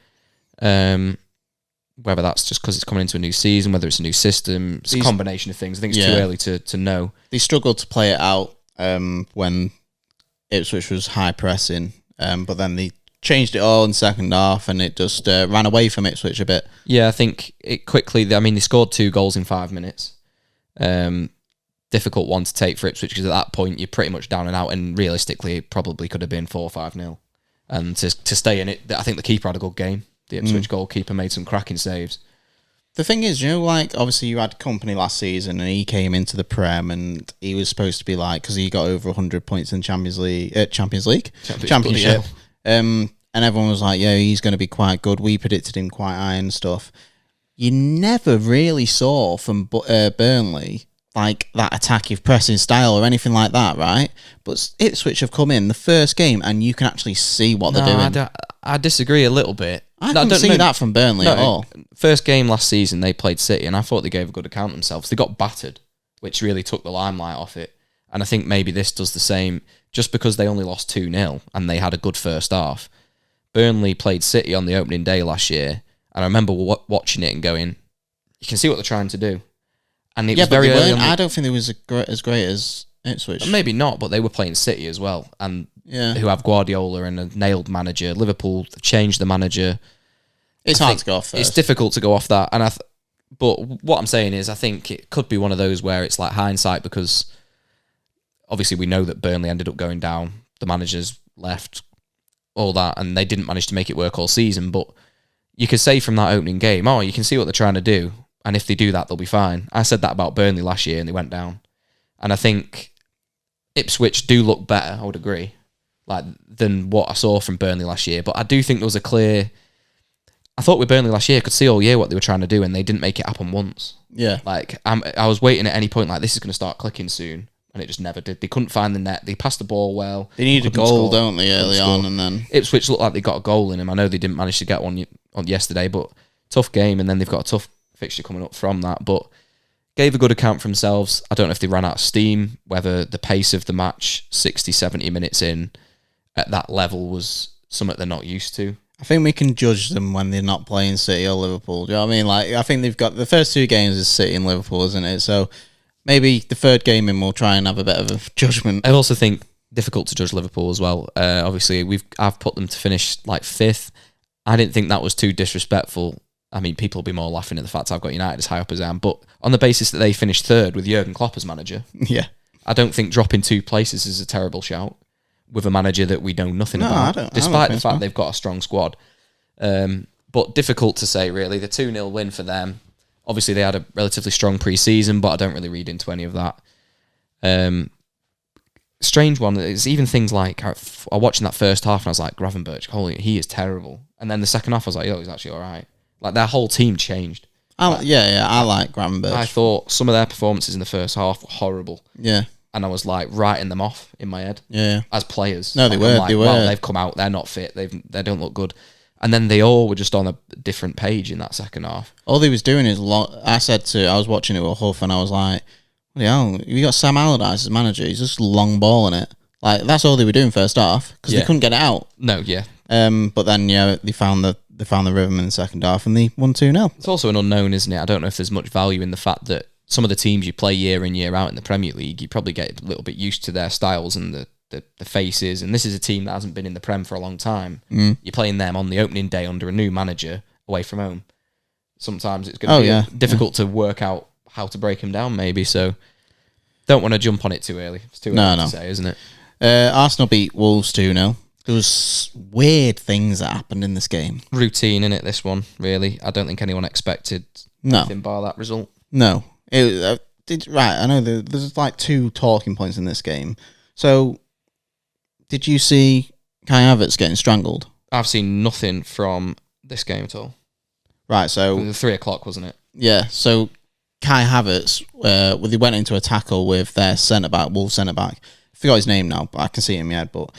Whether that's just because it's coming into a new season, whether it's a new system, it's a combination of things. I think it's too early to know. They struggled to play it out when Ipswich was high pressing, but then they changed it all in the second half and it just ran away from Ipswich a bit. Yeah, I think it quickly, they scored 2 goals in 5 minutes. Difficult one to take for Ipswich because at that point you're pretty much down and out, and realistically it probably could have been 4-5-0. And to stay in it, I think the keeper had a good game. The Ipswich goalkeeper made some cracking saves. The thing is, obviously you had Company last season and he came into the Prem and he was supposed to be because he got over 100 points in Championship. And everyone was like, yeah, he's going to be quite good. We predicted him quite high and stuff. You never really saw from Burnley that attacking pressing style or anything like that, right? But Ipswich have come in the first game and you can actually see what they're doing. I disagree a little bit. I don't see that from Burnley at all. First game last season, they played City, and I thought they gave a good account of themselves. They got battered, which really took the limelight off it. And I think maybe this does the same, just because they only lost 2-0 and they had a good first half. Burnley played City on the opening day last year, and I remember watching it and going, you can see what they're trying to do. And it was very early on. I don't think it was as great as Ipswich. Maybe not, but they were playing City as well, and who have Guardiola and a nailed manager. Liverpool changed the manager. It's hard to go off first. It's difficult to go off that, but what I'm saying is I think it could be one of those where it's like hindsight, because obviously we know that Burnley ended up going down, the managers left, all that, and they didn't manage to make it work all season. But you could say from that opening game, you can see what they're trying to do, and if they do that, they'll be fine. I said that about Burnley last year, and they went down. And I think Ipswich do look better, I would agree, than what I saw from Burnley last year. But I do think there was a clear... I thought with Burnley last year, I could see all year what they were trying to do, and they didn't make it happen once. Yeah. I was waiting at any point, this is going to start clicking soon, and it just never did. They couldn't find the net. They passed the ball well. They needed a goal, don't they, early on, and then... Ipswich looked like they got a goal in them. I know they didn't manage to get one on yesterday, but tough game, and then they've got a tough fixture coming up from that, but gave a good account for themselves. I don't know if they ran out of steam, whether the pace of the match 60, 70 minutes in at that level was something they're not used to. I think we can judge them when they're not playing City or Liverpool. Do you know what I mean? I think they've got the first 2 games is City and Liverpool, isn't it? So maybe the third game in we'll try and have a bit of a judgment. I also think difficult to judge Liverpool as well. Obviously, I've put them to finish 5th. I didn't think that was too disrespectful. People will be more laughing at the fact I've got United as high up as I am, but on the basis that they finished 3rd with Jurgen Klopp as manager, I don't think dropping 2 places is a terrible shout with a manager that we know nothing about, despite the fact they've got a strong squad. But difficult to say, really. The 2-0 win for them. Obviously, they had a relatively strong pre-season, but I don't really read into any of that. strange one. It's even things like I watching that first half and I was like, Gravenberch, holy, he is terrible. And then the second half I was like, he's actually all right. Like their whole team changed. I like Gravenberch. I thought some of their performances in the first half were horrible. Yeah. And I was like writing them off in my head. Yeah. As players. No, they were. Well, they've come out. They're not fit. They don't look good. And then they all were just on a different page in that second half. All they was doing is I was watching it with Huff and I was like, you got Sam Allardyce as manager. He's just long balling it. Like that's all they were doing first half because they couldn't get it out. No, yeah. But then they found the rhythm in the second half and they won 2-0. It's also an unknown, isn't it? I don't know if there's much value in the fact that some of the teams you play year in, year out in the Premier League, you probably get a little bit used to their styles and the faces. And this is a team that hasn't been in the Prem for a long time. You're playing them on the opening day under a new manager away from home. Sometimes it's going to be difficult to work out how to break them down, maybe. So don't want to jump on it too early. It's too early to say, isn't it? Arsenal beat Wolves 2-0. There was weird things that happened in this game. Routine in it, this one, really. I don't think anyone expected anything bar that result. No. I know there's like 2 talking points in this game. So, did you see Kai Havertz getting strangled? I've seen nothing from this game at all. Right, so... It was 3 o'clock, wasn't it? Yeah, so Kai Havertz, they went into a tackle with their centre-back, Wolves centre-back. I forgot his name now, but I can see it in my head. But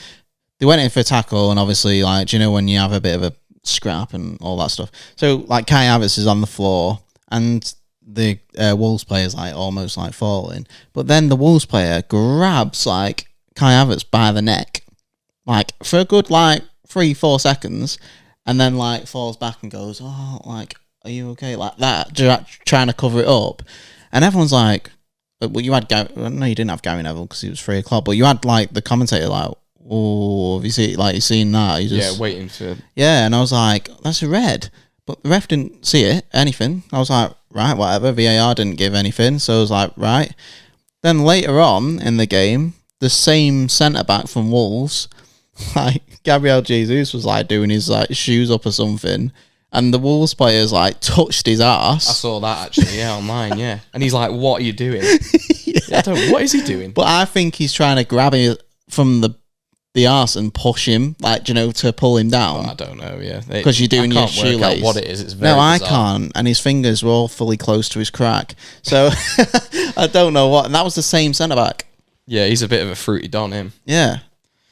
they went in for a tackle, and obviously, like, do you know when you have a bit of a scrap and all that stuff? So, like, Kai Havertz is on the floor, and the Wolves player is, like, almost, like, falling. But then the Wolves player grabs, like, Kai Havertz by the neck, like, for a good, like, 3-4 seconds, and then, like, falls back and goes, oh, like, are you okay? Like that, trying to cover it up. And everyone's like, well, you had no, you didn't have Gary Neville because it was 3 o'clock, but you had, like, the commentator, like, oh, have you seen, like, you seen that? Waiting for... Yeah, and I was like, that's a red. But the ref didn't see anything. I was like, right, whatever. VAR didn't give anything, so I was like, right. Then later on in the game, the same centre-back from Wolves, like, Gabriel Jesus was, like, doing his, like, shoes up or something, and the Wolves players, like, touched his ass. I saw that, actually, online, yeah. And he's like, what are you doing? What is he doing? But I think he's trying to grab him from the arse and push him, like, to pull him down. I don't know, yeah. Because you're doing your shoelace. I can't work out what it is. It's very bizarre. I can't. And his fingers were all fully close to his crack. So, I don't know what. And that was the same centre-back. Yeah, he's a bit of a fruity don, him. Yeah.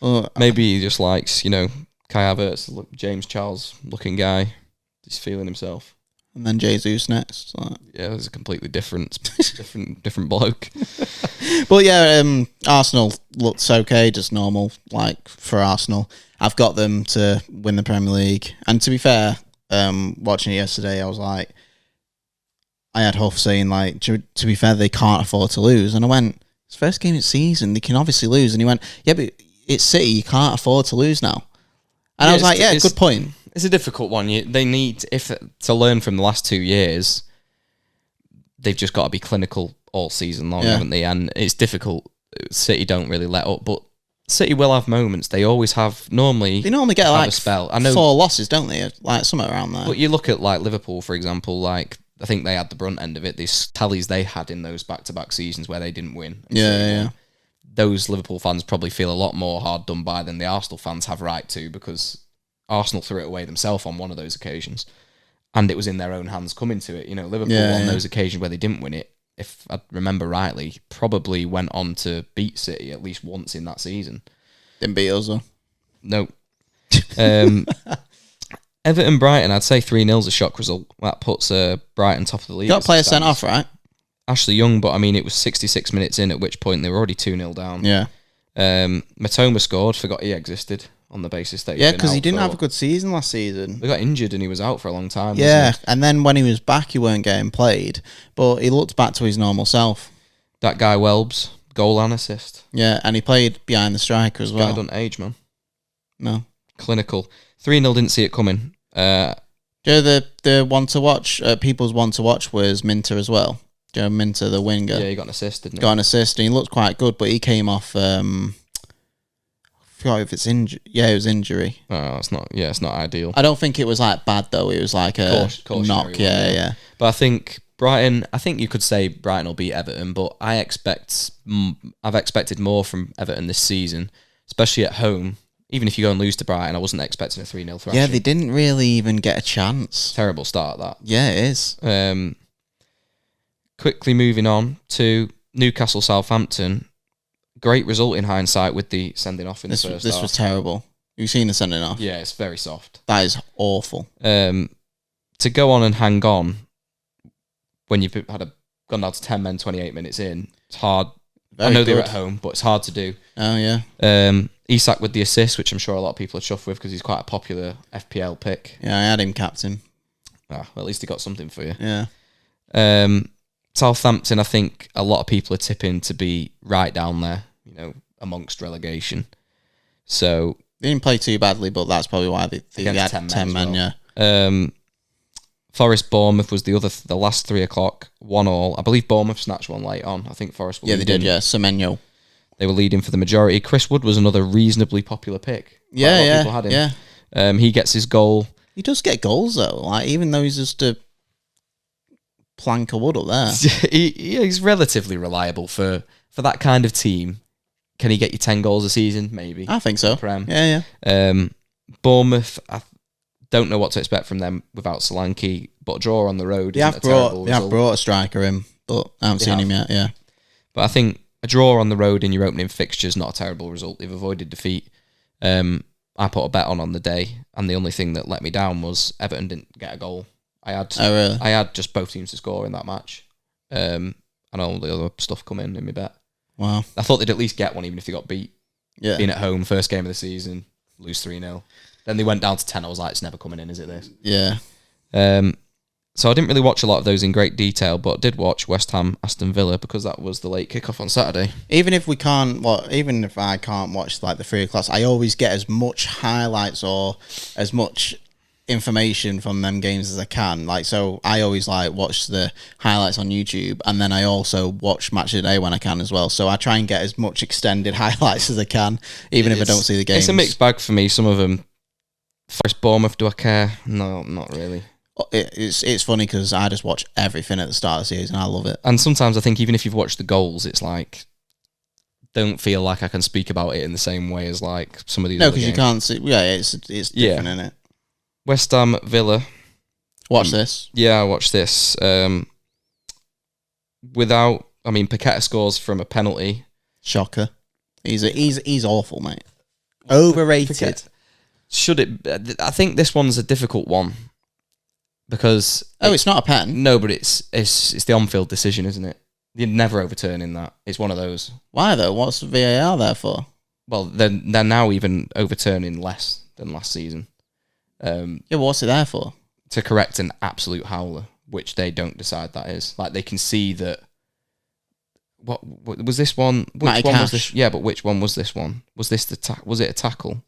Well, maybe he just likes, Kai Havertz, James Charles looking guy. He's feeling himself. And then Jesus next. So. Yeah, it's a completely different bloke. But yeah, Arsenal looks okay, just normal, like, for Arsenal. I've got them to win the Premier League. And to be fair, watching it yesterday, I was like, I had Huff saying, like, to be fair, they can't afford to lose. And I went, it's first game of the season, they can obviously lose. And he went, yeah, but it's City, you can't afford to lose now. And I was like, yeah, good point. It's a difficult one. They need, to learn from the last 2 years, they've just got to be clinical all season long, haven't they? And it's difficult. City don't really let up, but City will have moments. They always have. They normally get like a spell. I know 4 losses, don't they? Like somewhere around there. But you look at, like, Liverpool, for example. Like, I think they had the brunt end of it. These tallies they had in those back-to-back seasons where they didn't win. Yeah. Those Liverpool fans probably feel a lot more hard done by than the Arsenal fans have right to, because Arsenal threw it away themselves on one of those occasions, and it was in their own hands coming to it. Liverpool on those occasions where they didn't win it, if I remember rightly, probably went on to beat City at least once in that season. Didn't beat us though. No. Everton Brighton, I'd say 3-0's a shock result. That puts Brighton top of the league. Got a player sent off, right? Ashley Young, but I mean, it was 66 minutes in, at which point they were already 2-0 down. Yeah. Matoma scored, forgot he existed on the basis that because he didn't have a good season last season. He got injured and he was out for a long time. Yeah, and then when he was back, he weren't getting played, but he looked back to his normal self. That guy Welbs, goal and assist. Yeah, and he played behind the striker as well. Guy don't age, man. No. Clinical. 3-0, didn't see it coming. Do you know the one to watch, people's one to watch was Minter as well. Do you know Minter, the winger? Yeah, he got an assist, didn't he? Got an assist, and he looked quite good, but he came off... I forgot if it's injury. Yeah, it was injury. Oh, it's not ideal. I don't think it was like bad though. It was like a knock. Yeah. But I think Brighton, I think you could say Brighton will beat Everton, but I've expected more from Everton this season, especially at home. Even if you go and lose to Brighton, I wasn't expecting a 3-0 thrashing. Yeah, they didn't really even get a chance. Terrible start, that. Yeah, it is. Quickly moving on to Newcastle Southampton. Great result in hindsight with the sending off in the first half. This was terrible. You've seen the sending off? Yeah, it's very soft. That is awful. To go on and hang on when you've gone down to 10 men 28 minutes in, it's hard. I know they're at home, but it's hard to do. Oh, yeah. Isak with the assist, which I'm sure a lot of people are chuffed with because he's quite a popular FPL pick. Yeah, I had him captain. Well, at least he got something for you. Yeah. Southampton, I think a lot of people are tipping to be right down there, amongst relegation. So they didn't play too badly, but that's probably why they had 10 men, yeah. Forest Bournemouth was the last 3 o'clock, 1-1. I believe Bournemouth snatched one late on. I think Forest were leading. They did, yeah. Semenyo. They were leading for the majority. Chris Wood was another reasonably popular pick. Yeah. People had him. Yeah. He gets his goal. He does get goals though. Like even though he's just a plank of wood up there. He's relatively reliable for that kind of team. Can he get you 10 goals a season? Maybe. I think so. Prem. Yeah. Bournemouth, I don't know what to expect from them without Solanke, but a draw on the road isn't a terrible result. They have brought a striker in, but I haven't seen him yet, yeah. But I think a draw on the road in your opening fixture is not a terrible result. They've avoided defeat. I put a bet on the day, and the only thing that let me down was Everton didn't get a goal. I had just both teams to score in that match, and all the other stuff come in my bet. Wow. I thought they'd at least get one, even if they got beat. Yeah. Being at home, first game of the season, lose 3-0. Then they went down to 10. I was like, it's never coming in, is it this? Yeah. So I didn't really watch a lot of those in great detail, but I did watch West Ham Aston Villa because that was the late kickoff on Saturday. Even if I can't watch like the 3 o'clock, I always get as much highlights or as much information from them games as I can. Like, so I always watch the highlights on YouTube, and then I also watch Match of the Day when I can as well. So I try and get as much extended highlights as I can, even if I don't see the games. It's a mixed bag for me. Some of them, Forest Bournemouth, do I care? No, not really. It's funny because I just watch everything at the start of the season. I love it. And sometimes I think even if you've watched the goals, it's like, don't feel like I can speak about it in the same way as like some of these. No, because you can't see. Yeah, it's different, isn't it? West Ham Villa. Watch this. Yeah, I watched this. Paqueta scores from a penalty. Shocker. He's awful, mate. Overrated. Should it? I think this one's a difficult one because it's not a pen. No, but it's the on-field decision, isn't it? You're never overturning that. It's one of those. Why though? What's VAR there for? Well, they're now even overturning less than last season. What's it there for? To correct an absolute howler, which they don't decide that is. Like, they can see that. What was this one? Which one was this? Yeah, but which one was this one? Was this was it a tackle?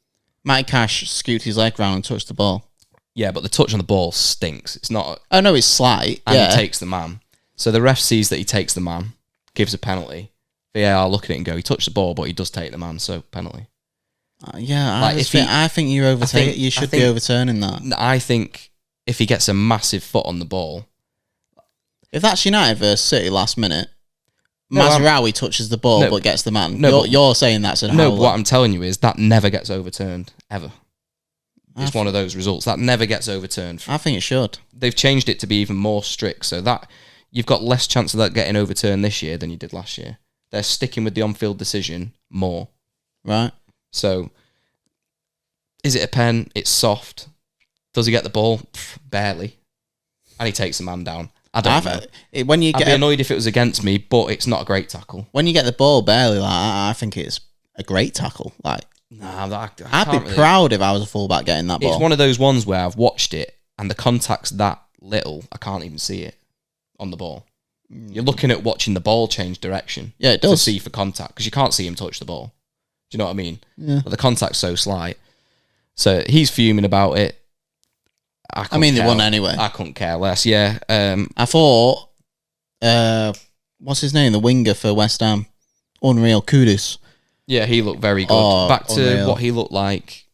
Matty Cash scooted his leg round and touched the ball. Yeah, but the touch on the ball stinks. It's not. Oh no, it's slight. And he takes the man. So the ref sees that he takes the man, gives a penalty. VAR look at it and go, he touched the ball, but he does take the man, so penalty. I think you should be overturning that. I think if he gets a massive foot on the ball. If that's United versus City last minute, Mazraoui touches the ball but gets the man. No, you're saying that's a howler. No, what I'm telling you is that never gets overturned, ever. It's one of those results. That never gets overturned. I think it should. They've changed it to be even more strict, so that you've got less chance of that getting overturned this year than you did last year. They're sticking with the on-field decision more. Right. So, is it a pen? It's soft. Does he get the ball? Barely. And he takes the man down. I don't know. I'd be annoyed if it was against me, but it's not a great tackle. When you get the ball barely, I think it's a great tackle. I'd be proud if I was a fullback getting that ball. It's one of those ones where I've watched it and the contact's that little, I can't even see it on the ball. You're looking at watching the ball change direction. Yeah, it does. To see for contact, because you can't see him touch the ball. Do you know what I mean? Yeah. But the contact's so slight. So he's fuming about it. They won anyway. I couldn't care less, yeah. I thought, what's his name? The winger for West Ham. Unreal. Kudus. Yeah, he looked very good. Back to what he looked like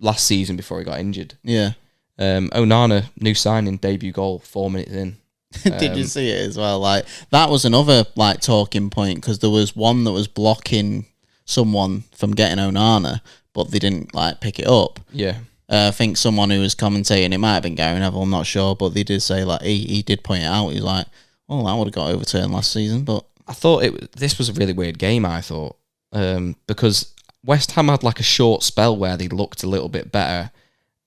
last season before he got injured. Yeah. Onana, new signing, debut goal, 4 minutes in. Did you see it as well? Like that was another like talking point because there was one that was blocking someone from getting Onana, but they didn't like pick it up. Yeah. I think someone who was commentating, it might have been Gary Neville, I'm not sure, but they did say like he did point it out. He's like, "Oh, that would have got overturned last season." But I thought this was a really weird game. I thought because West Ham had like a short spell where they looked a little bit better,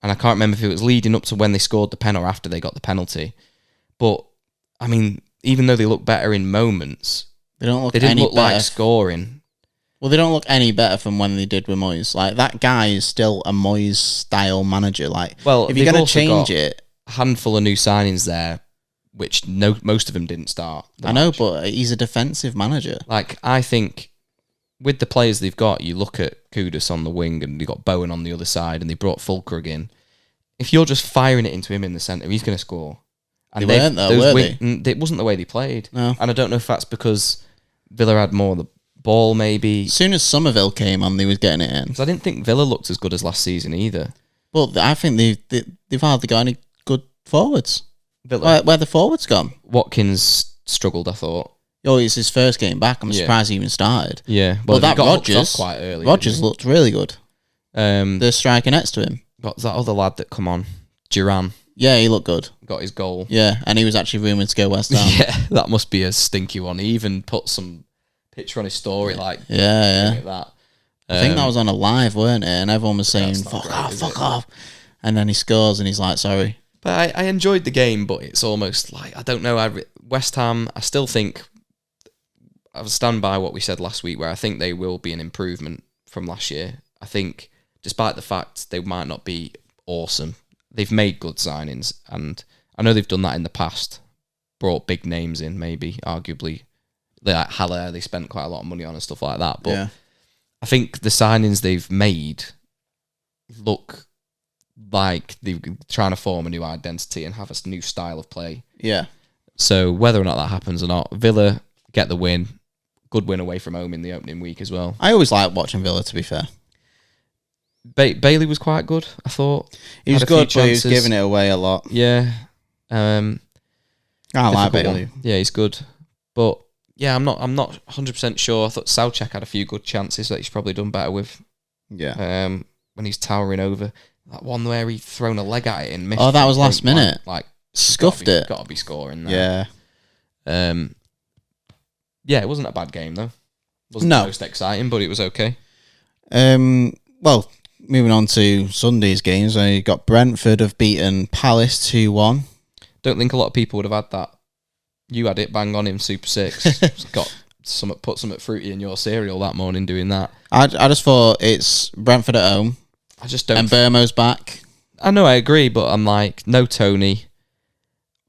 and I can't remember if it was leading up to when they scored the pen or after they got the penalty. But I mean, even though they look better in moments, they don't look. They didn't any look better. like scoring. Well, they don't look any better from when they did with Moyes. Like that guy is still a Moyes style manager. Like, well, if you're going to change it, a handful of new signings there, which most of them didn't start. I know, but he's a defensive manager. Like, I think with the players they've got, you look at Kudus on the wing, and you've got Bowen on the other side, and they brought Fulkrug in. If you're just firing it into him in the centre, he's going to score. And they weren't though, were they? It wasn't the way they played. No. And I don't know if that's because Villa had more of the ball, maybe. As soon as Somerville came on, they was getting it in. Because I didn't think Villa looked as good as last season either. Well, I think they've hardly got any good forwards. Villa. Where the forwards gone? Watkins struggled, I thought. Oh, it's his first game back. I'm surprised he even started. Yeah. Well, that got Rodgers hooked off quite early. Rodgers looked really good. The striker next to him. Got that other lad that come on, Duran. Yeah, he looked good. got his goal. Yeah, and he was actually rumoured to go West Ham. Yeah, that must be a stinky one. He even put some picture on his story, like, yeah. that. I think that was on a live, weren't it? And everyone was saying, fuck off. And then he scores and he's like, sorry. But I enjoyed the game, but it's almost like, I don't know, West Ham, I still think, I stand by what we said last week, where I think they will be an improvement from last year. I think, despite the fact they might not be awesome, they've made good signings, and I know they've done that in the past, brought big names in, maybe, arguably. Like Haller, they spent quite a lot of money on and stuff like that, but Yeah. I think the signings they've made look like they're trying to form a new identity and have a new style of play. Yeah. So whether or not that happens or not, Villa get the win. Good win away from home in the opening week as well. I always like watching Villa, to be fair. Bailey was quite good, I thought. He was good, but he was giving it away a lot. Yeah. I like Bailey. Yeah, he's good. But yeah, I'm not 100% sure. I thought Soucek had a few good chances that he's probably done better with. Yeah. When he's towering over. That one where he thrown a leg at it and missed. Oh, that was last minute. Like Scuffed it. Got to be scoring there. Yeah. Yeah, it wasn't a bad game though. Wasn't No. the most exciting, but it was okay. Well, moving on to Sunday's games, I got Brentford have beaten Palace 2-1. Don't think a lot of people would have had that. You had it bang on him, Super 6. Put some fruity in your cereal that morning doing that. I just thought it's Brentford at home. I just don't. And Burmo's back. I know, I agree, but I'm like, no Tony.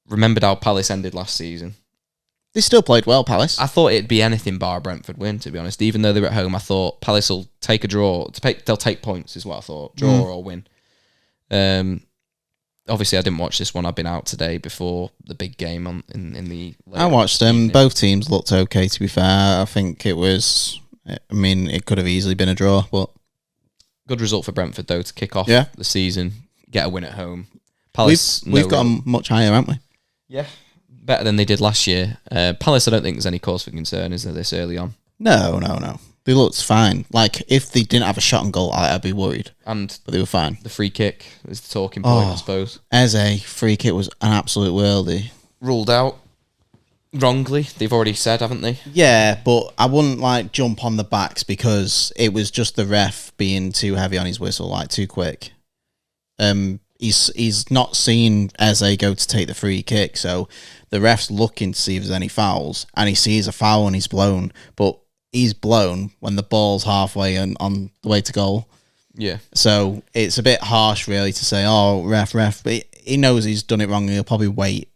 Remembered how Palace ended last season. They still played well, Palace. I thought it'd be anything bar a Brentford win, to be honest. Even though they're at home, I thought Palace will take a draw. They'll take points, is what I thought. Draw or win. Obviously, I didn't watch this one. I've been out today before the big game in the. I watched them. Evening. Both teams looked okay, to be fair. I think it was. I mean, it could have easily been a draw, but good result for Brentford though to kick off the season, get a win at home. Palace, we've got them much higher, haven't we? Yeah, better than they did last year. Palace, I don't think there's any cause for concern, is there, this early on? No. They looked fine. Like, if they didn't have a shot on goal, I'd be worried. But they were fine. The free kick is the talking point, I suppose. Eze, free kick was an absolute worldie. Ruled out wrongly, they've already said, haven't they? Yeah, but I wouldn't, jump on the backs because it was just the ref being too heavy on his whistle, too quick. He's not seen Eze go to take the free kick, so the ref's looking to see if there's any fouls, and he sees a foul and he's blown, but he's blown when the ball's halfway and on the way to goal. Yeah. So it's a bit harsh, really, to say, ref. But he knows he's done it wrong and he'll probably wait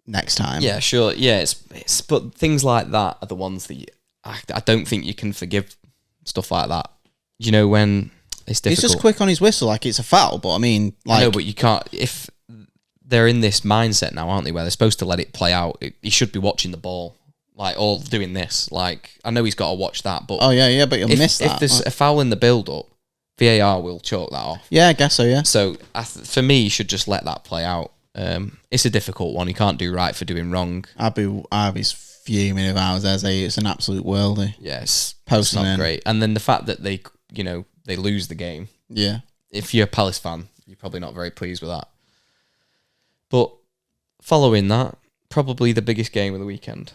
next time. Yeah, sure. Yeah, it's but things like that are the ones that I don't think you can forgive stuff like that. You know, when it's difficult. He's just quick on his whistle, it's a foul, but I mean, No, but you can't, if they're in this mindset now, aren't they, where they're supposed to let it play out, he should be watching the ball. Or doing this. I know he's got to watch that, but... Oh, yeah, but you'll miss that. If there's a foul in the build-up, VAR will chalk that off. Yeah, I guess so, yeah. So, for me, you should just let that play out. It's a difficult one. You can't do right for doing wrong. I'd be fuming if I was Eze. It's an absolute worldie. Yeah, it's not great. And then the fact that they lose the game. Yeah. If you're a Palace fan, you're probably not very pleased with that. But following that, probably the biggest game of the weekend.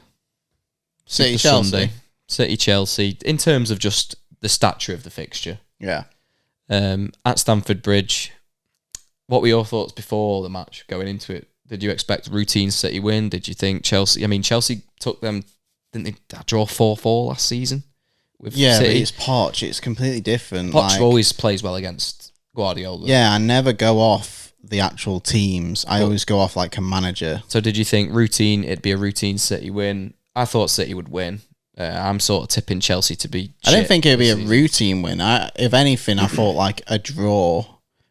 City Chelsea. Sunday. City Chelsea, in terms of just the stature of the fixture. Yeah. At Stamford Bridge, what were your thoughts before the match going into it? Did you expect routine City win? Did you think Chelsea... I mean, Chelsea took them... Didn't they draw 4-4 last season? With City? But it's Poch. It's completely different. Poch always plays well against Guardiola. Yeah, I never go off the actual teams. I always go off like a manager. So did you think routine, it'd be a routine City win? I thought City would win. I'm sort of tipping Chelsea to be... I didn't think it'd be a routine win. If anything, I thought like a draw,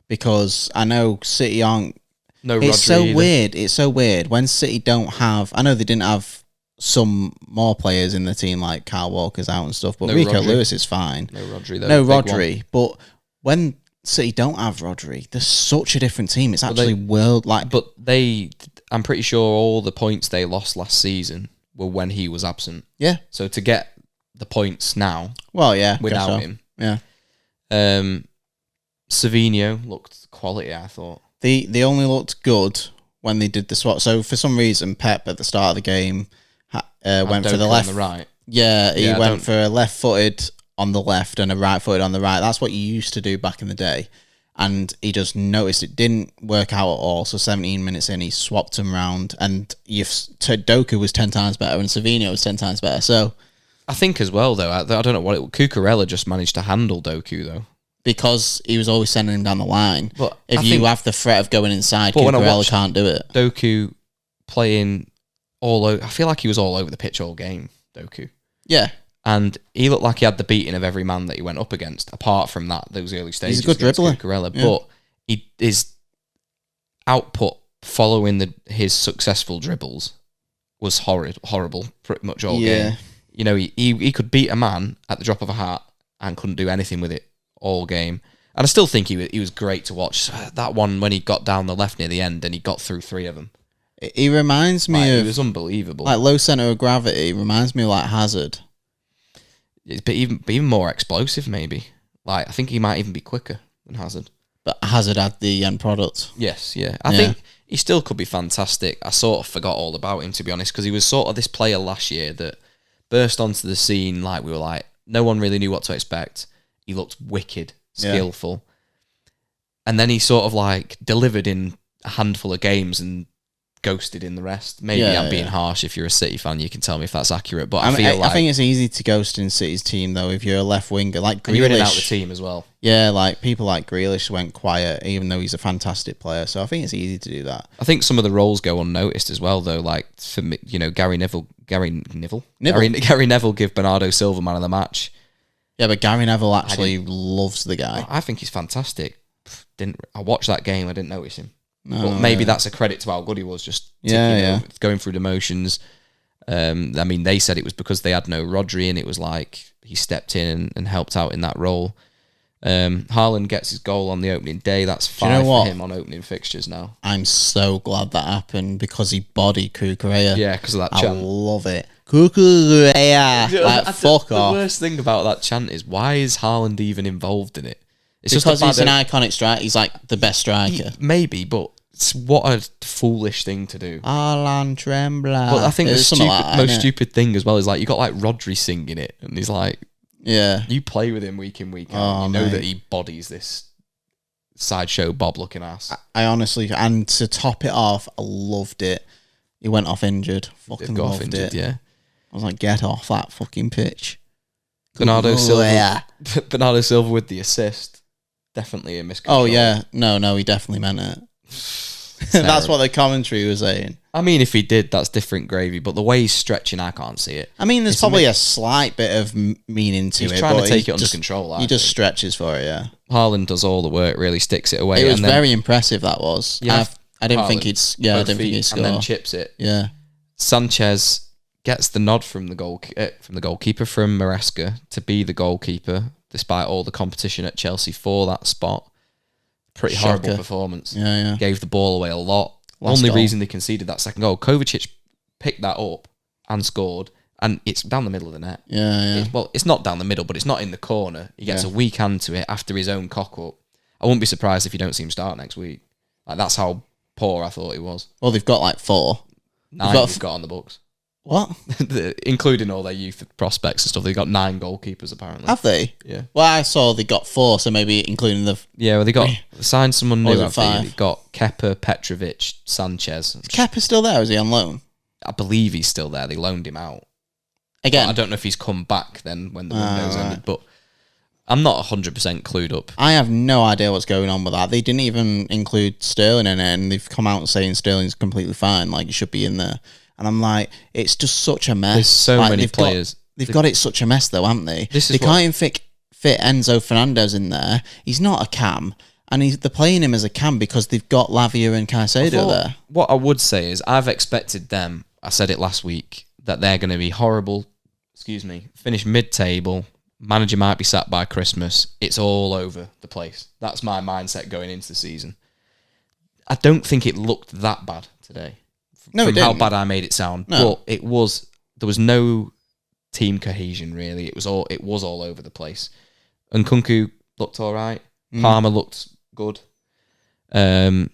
because I know City aren't... No, it's so weird. It's so weird when City don't have... I know they didn't have some more players in the team, like Kyle Walker's out and stuff, but Rico Lewis is fine. No Rodri, though. No Rodri, but when City don't have Rodri, they're such a different team. It's actually But I'm pretty sure all the points they lost last season were when he was absent. Yeah. So to get the points now... Well, yeah. Without him. Yeah. Savinho looked quality, I thought. They only looked good when they did the swap. So for some reason, Pep at the start of the game went for the left. On the right. Yeah, he went for a left-footed on the left and a right-footed on the right. That's what you used to do back in the day. And he just noticed it didn't work out at all. So 17 minutes in, he swapped him round. And Doku was 10 times better and Savinho was 10 times better. So I think as well, though, I don't know what Cucurella just managed to handle Doku, though. Because he was always sending him down the line. But if you have the threat of going inside, Cucurella can't do it. Doku playing all over... I feel like he was all over the pitch all game, Doku. Yeah. And he looked like he had the beating of every man that he went up against, apart from those early stages. He's a good dribbler. Cucurella, yeah. But his output following his successful dribbles was horrible pretty much all game. You know, he could beat a man at the drop of a hat and couldn't do anything with it all game. And I still think he was great to watch. That one when he got down the left near the end and he got through 3 of them. He reminds me of... He was unbelievable. Like low centre of gravity, reminds me of like Hazard. But even more explosive, maybe. Like, I think he might even be quicker than Hazard. But Hazard had the end product. Yes, yeah. I think he still could be fantastic. I sort of forgot all about him, to be honest, because he was sort of this player last year that burst onto the scene like we were like, no one really knew what to expect. He looked wicked, skillful. And then he sort of like delivered in a handful of games and ghosted in the rest. Maybe I'm being harsh. If you're a City fan, you can tell me if that's accurate. But I think it's easy to ghost in City's team though if you're a left winger like Grealish. And you're in and out of the team as well. Yeah, like people like Grealish went quiet, even though he's a fantastic player. So I think it's easy to do that. I think some of the roles go unnoticed as well, though. Like for me, Gary Neville give Bernardo Silva man of the match. Yeah, but Gary Neville actually loves the guy. I think he's fantastic. I watched that game. I didn't notice him. But maybe that's a credit to how good he was, just going through the motions. I mean, they said it was because they had no Rodri, and it was like he stepped in and helped out in that role. Haaland gets his goal on the opening day. That's 5 for him on opening fixtures now. I'm so glad that happened because he bodied Cucurella. Yeah, because of that chant. I love it. Cucurella. Like, fuck off. The worst thing about that chant is, why is Haaland even involved in it? It's because he's an iconic striker. He's like the best striker. Maybe, but what a foolish thing to do. Alan Trembler. But I think the most stupid thing as well is like you got like Rodri singing it, and he's like, yeah, you play with him week in week out. You know that he bodies this sideshow Bob looking ass. I honestly, and to top it off, I loved it. He went off injured. Fucking loved it. Yeah, I was like, get off that fucking pitch. Bernardo Silva with the assist. Definitely a miscontrol. Oh yeah, no, he definitely meant it. That's what the commentary was saying. I mean, if he did, that's different gravy. But the way he's stretching, I can't see it. I mean, there's probably a slight bit of meaning to it. He's trying to take it under control. He just stretches for it, yeah. Haaland does all the work, really sticks it away. It was very impressive, that was. Yeah, I didn't think he'd score. And then chips it. Yeah. Sanchez gets the nod from the goalkeeper, from Maresca, to be the goalkeeper, despite all the competition at Chelsea for that spot. Pretty horrible performance. Yeah. Gave the ball away a lot. Only goal. reason they conceded that second goal, Kovacic picked that up and scored, and it's down the middle of the net. Yeah. It's not down the middle, but it's not in the corner. He gets a weak hand to it after his own cock-up. I wouldn't be surprised if you don't see him start next week. Like, that's how poor I thought he was. Well, they've got like 4. 9 they've got on the books. What? Including all their youth prospects and stuff. They've got 9 goalkeepers, apparently. Have they? Yeah. Well, I saw they got 4, so maybe including the... Yeah, well, they signed someone new. Or was it 5? They got Kepa, Petrovic, Sanchez. Is Kepa still there, or is he on loan? I believe he's still there. They loaned him out. Again? But I don't know if he's come back then when the window's ended, but I'm not 100% clued up. I have no idea what's going on with that. They didn't even include Sterling in it, and they've come out saying Sterling's completely fine, like he should be in there. And I'm like, it's just such a mess. There's so many players. They've got it such a mess, though, haven't they? They can't even fit Enzo Fernandez in there. He's not a cam, and they're playing him as a cam because they've got Lavia and Caicedo there. What I would say is I've expected them, I said it last week, that they're going to be horrible, finish mid-table, manager might be sacked by Christmas, it's all over the place. That's my mindset going into the season. I don't think it looked that bad today. No, from it didn't. how bad I made it sound. No. But there was no team cohesion really. It was all over the place. And Nkunku looked all right. Palmer looked good. I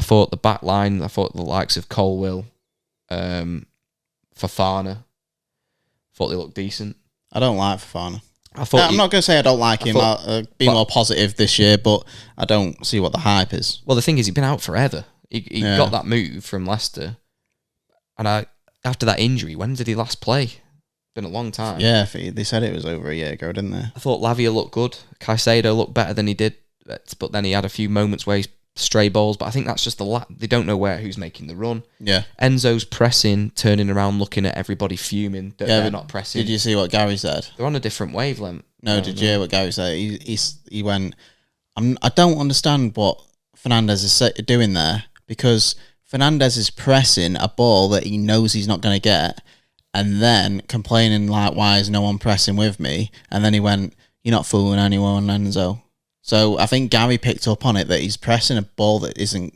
thought the back line, the likes of Colwill, Fofana, thought they looked decent. I don't like Fofana. I'm not going to say I don't like him. I'll be more positive this year, but I don't see what the hype is. Well, the thing is, he's been out forever. He got that move from Leicester. And after that injury, when did he last play? Been a long time. Yeah, they said it was over a year ago, didn't they? I thought Lavia looked good. Caicedo looked better than he did, but then he had a few moments where he's stray balls. But I think that's just they don't know who's making the run. Yeah. Enzo's pressing, turning around, looking at everybody fuming that they're not pressing. Did you see what Gary said? They're on a different wavelength. No, did you hear what Gary said? He went, I don't understand what Fernandez is doing there, because Fernandez is pressing a ball that he knows he's not going to get, and then complaining like, why is no one pressing with me? And then he went, you're not fooling anyone, Enzo. So I think Gary picked up on it, that he's pressing a ball that isn't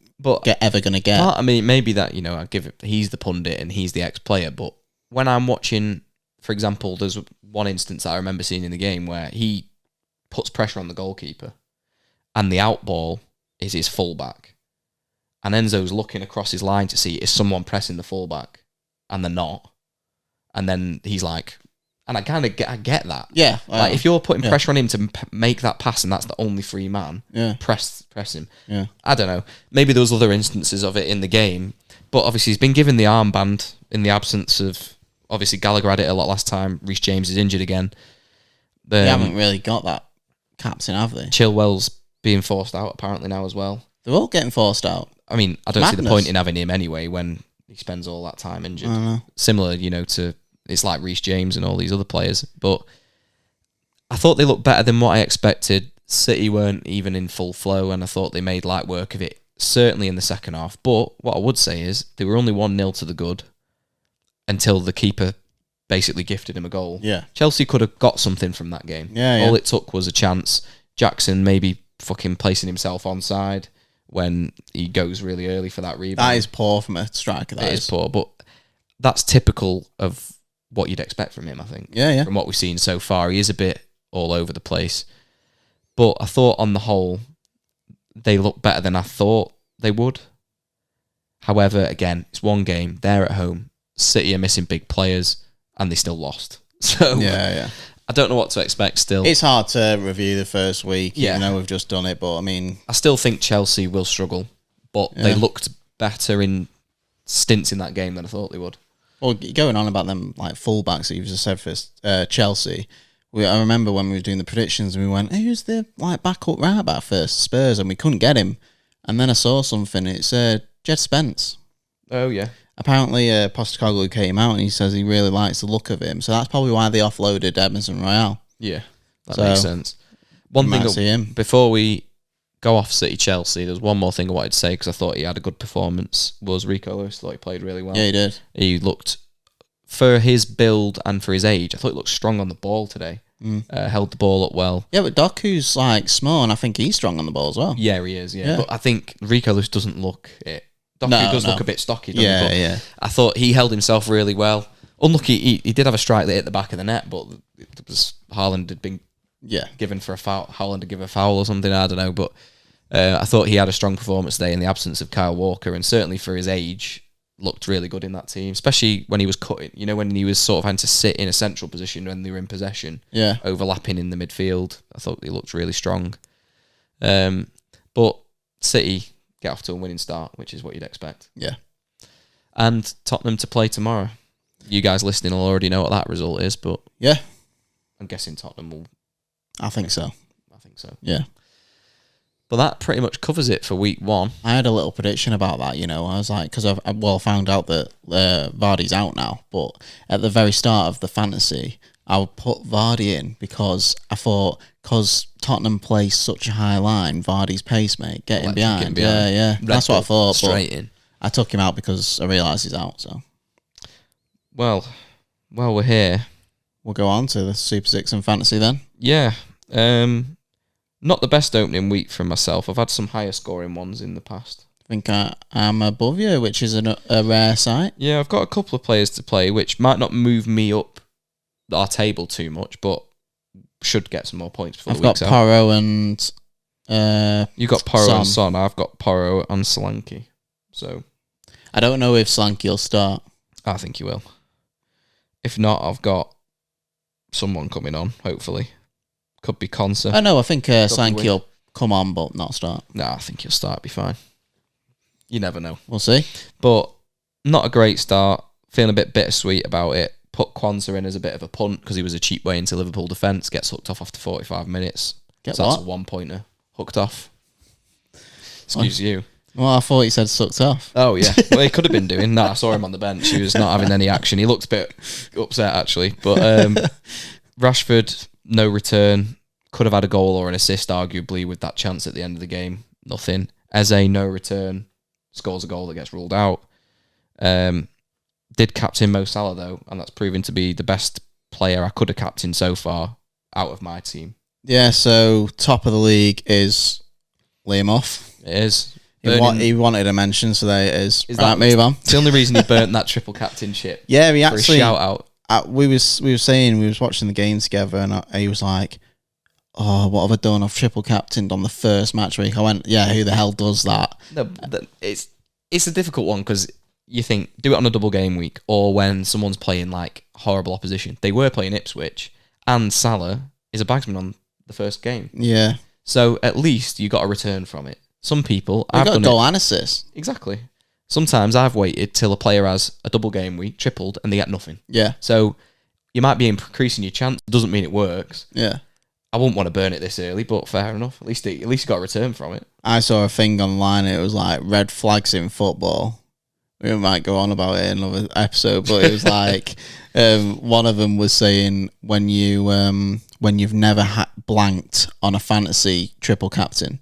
ever going to get. I mean, maybe that, I give it, he's the pundit and he's the ex-player, but when I'm watching, for example, there's one instance I remember seeing in the game where he puts pressure on the goalkeeper and the out ball is his fullback. And Enzo's looking across his line to see, is someone pressing the fullback? And they're not. And then he's like, and I get that. Yeah. Like, if you're putting pressure on him to make that pass and that's the only free man, press him. Yeah. I don't know. Maybe there was other instances of it in the game, but obviously he's been given the armband in the absence of, obviously Gallagher had it a lot last time. Reece James is injured again. They haven't really got that captain, have they? Chilwell's being forced out apparently now as well. They're all getting forced out. I mean, I don't see the point in having him anyway when he spends all that time injured. Similar, to, it's like Reece James and all these other players. But I thought they looked better than what I expected. City weren't even in full flow, and I thought they made light work of it, certainly in the second half. But what I would say is they were only 1-0 to the good until the keeper basically gifted him a goal. Yeah. Chelsea could have got something from that game. All it took was a chance. Jackson maybe fucking placing himself onside when he goes really early for that rebound. That is poor from a striker. That is poor, but that's typical of what you'd expect from him, I think. Yeah. From what we've seen so far. He is a bit all over the place. But I thought on the whole, they look better than I thought they would. However, again, it's one game. They're at home. City are missing big players, and they still lost. So I don't know what to expect still. It's hard to review the first week, even though we've just done it, but I mean... I still think Chelsea will struggle, but they looked better in stints in that game than I thought they would. Well, going on about them like fullbacks that you just said for Chelsea, I remember when we were doing the predictions and we went, who's the backup right back for Spurs? And we couldn't get him. And then I saw something, it's Jed Spence. Oh, yeah. Apparently, Postecoglou came out and he says he really likes the look of him. So that's probably why they offloaded Emerson Royale. Yeah, that makes sense. One thing, before we go off City-Chelsea, there's one more thing I wanted to say because I thought he had a good performance, was Rico Lewis. Thought he played really well. Yeah, he did. He looked, for his build and for his age, I thought he looked strong on the ball today. Held the ball up well. Yeah, but Doku's small and I think he's strong on the ball as well. Yeah, he is, yeah. But I think Rico Lewis doesn't look it. Doku does look a bit stocky, doesn't he? Yeah. I thought he held himself really well. Unlucky, he did have a strike that hit the back of the net, but it was Haaland had been given for a foul. Haaland had given a foul or something, I don't know. But I thought he had a strong performance today in the absence of Kyle Walker, and certainly for his age, looked really good in that team, especially when he was cutting. You know, when he was sort of having to sit in a central position when they were in possession, overlapping in the midfield. I thought he looked really strong. But City get off to a winning start, which is what you'd expect. Yeah. And Tottenham to play tomorrow. You guys listening will already know what that result is, but yeah, I'm guessing Tottenham will. I think so. Yeah. But that pretty much covers it for week 1. I had a little prediction about that, I was like, because I found out that Vardy's out now, but at the very start of the fantasy, I would put Vardy in because I thought, because Tottenham plays such a high line, Vardy's pace, mate, getting behind. Yeah. That's what I thought. Straight in. I took him out because I realised he's out, so. Well, we're here. We'll go on to the Super 6 and fantasy then. Yeah. Not the best opening week for myself. I've had some higher scoring ones in the past. I think I'm above you, which is a rare sight. Yeah, I've got a couple of players to play, which might not move me up our table too much, but should get some more points before the week's out. I've got Porro and... you got Porro and Son. I've got Porro and Solanke. So I don't know if Solanke will start. I think he will. If not, I've got someone coming on, hopefully. Could be Conser. I know, I think Solanke will come on, but not start. No, I think he'll start, be fine. You never know. We'll see. But not a great start. Feeling a bit bittersweet about it. Put Kwanzaa in as a bit of a punt because he was a cheap way into Liverpool defence. Gets hooked off after 45 minutes. That's a one-pointer. Hooked off. Excuse you. Well, I thought he said sucked off. Oh, yeah. Well, he could have been doing that. I saw him on the bench. He was not having any action. He looked a bit upset, actually. But Rashford, no return. Could have had a goal or an assist, arguably, with that chance at the end of the game. Nothing. Eze, no return. Scores a goal that gets ruled out. Did captain Mo Salah, though, and that's proven to be the best player I could have captained so far out of my team. Yeah, so top of the league is Liam Off. It is. He wanted a mention, so there it is. Right, move on. It's the only reason he burnt that triple captainship. Yeah, we actually... shout out. We was watching the game together, and he was like, "Oh, what have I done? I've triple captained on the first match week." I went, "Yeah, who the hell does that?" No, it's a difficult one because you think do it on a double game week or when someone's playing like horrible opposition. They were playing Ipswich, and Salah is a bagsman on the first game. Yeah. So at least you got a return from it. Some people, I've got a goal and assist. Exactly. Sometimes I've waited till a player has a double game week, tripled, and they get nothing. Yeah. So you might be increasing your chance. Doesn't mean it works. Yeah. I wouldn't want to burn it this early, but fair enough. At least you got a return from it. I saw a thing online. It was like red flags in football. We might go on about it in another episode, but it was like one of them was saying when you've never blanked on a fantasy triple captain.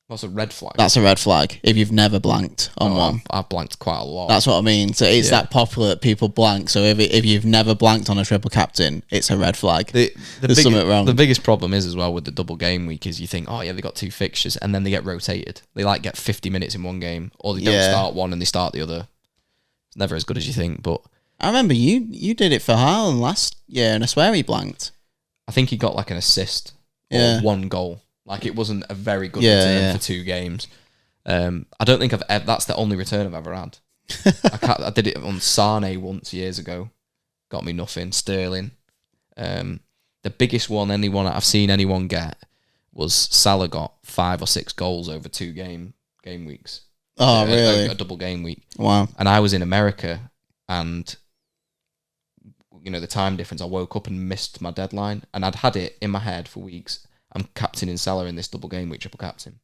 That's a red flag. That's a red flag if you've never blanked on one. I've blanked quite a lot. That's what I mean. So it's that popular that people blank. So if you've never blanked on a triple captain, it's a red flag. There's something wrong. The biggest problem is as well with the double game week is you think, oh yeah, they got 2 fixtures and then they get rotated. They like get 50 minutes in one game, or they don't start one and they start the other. It's never as good as you think. But I remember you did it for Haaland last year, and I swear he blanked. I think he got like an assist or one goal. Like, it wasn't a very good return for 2 games. I don't think that's the only return I've ever had. I did it on Sane once years ago. Got me nothing. Sterling. The biggest one I've seen anyone get was Salah got 5 or 6 goals over 2 game weeks. Oh, really? A double game week. Wow. And I was in America, and the time difference, I woke up and missed my deadline, and I'd had it in my head for weeks. I'm captaining Salah in this double game week triple captain.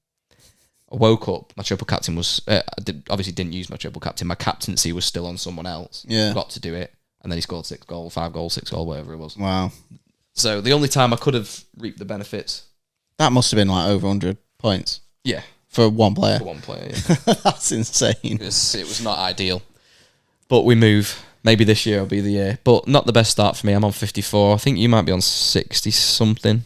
I woke up, my triple captain was... obviously didn't use my triple captain. My captaincy was still on someone else. Yeah. Got to do it. And then he scored 5 goals, 6 goals, whatever it was. Wow. So the only time I could have reaped the benefits... That must have been like over 100 points. Yeah. For one player. Yeah. That's insane. It was not ideal. But we move. Maybe this year will be the year. But not the best start for me. I'm on 54. I think you might be on 60-something.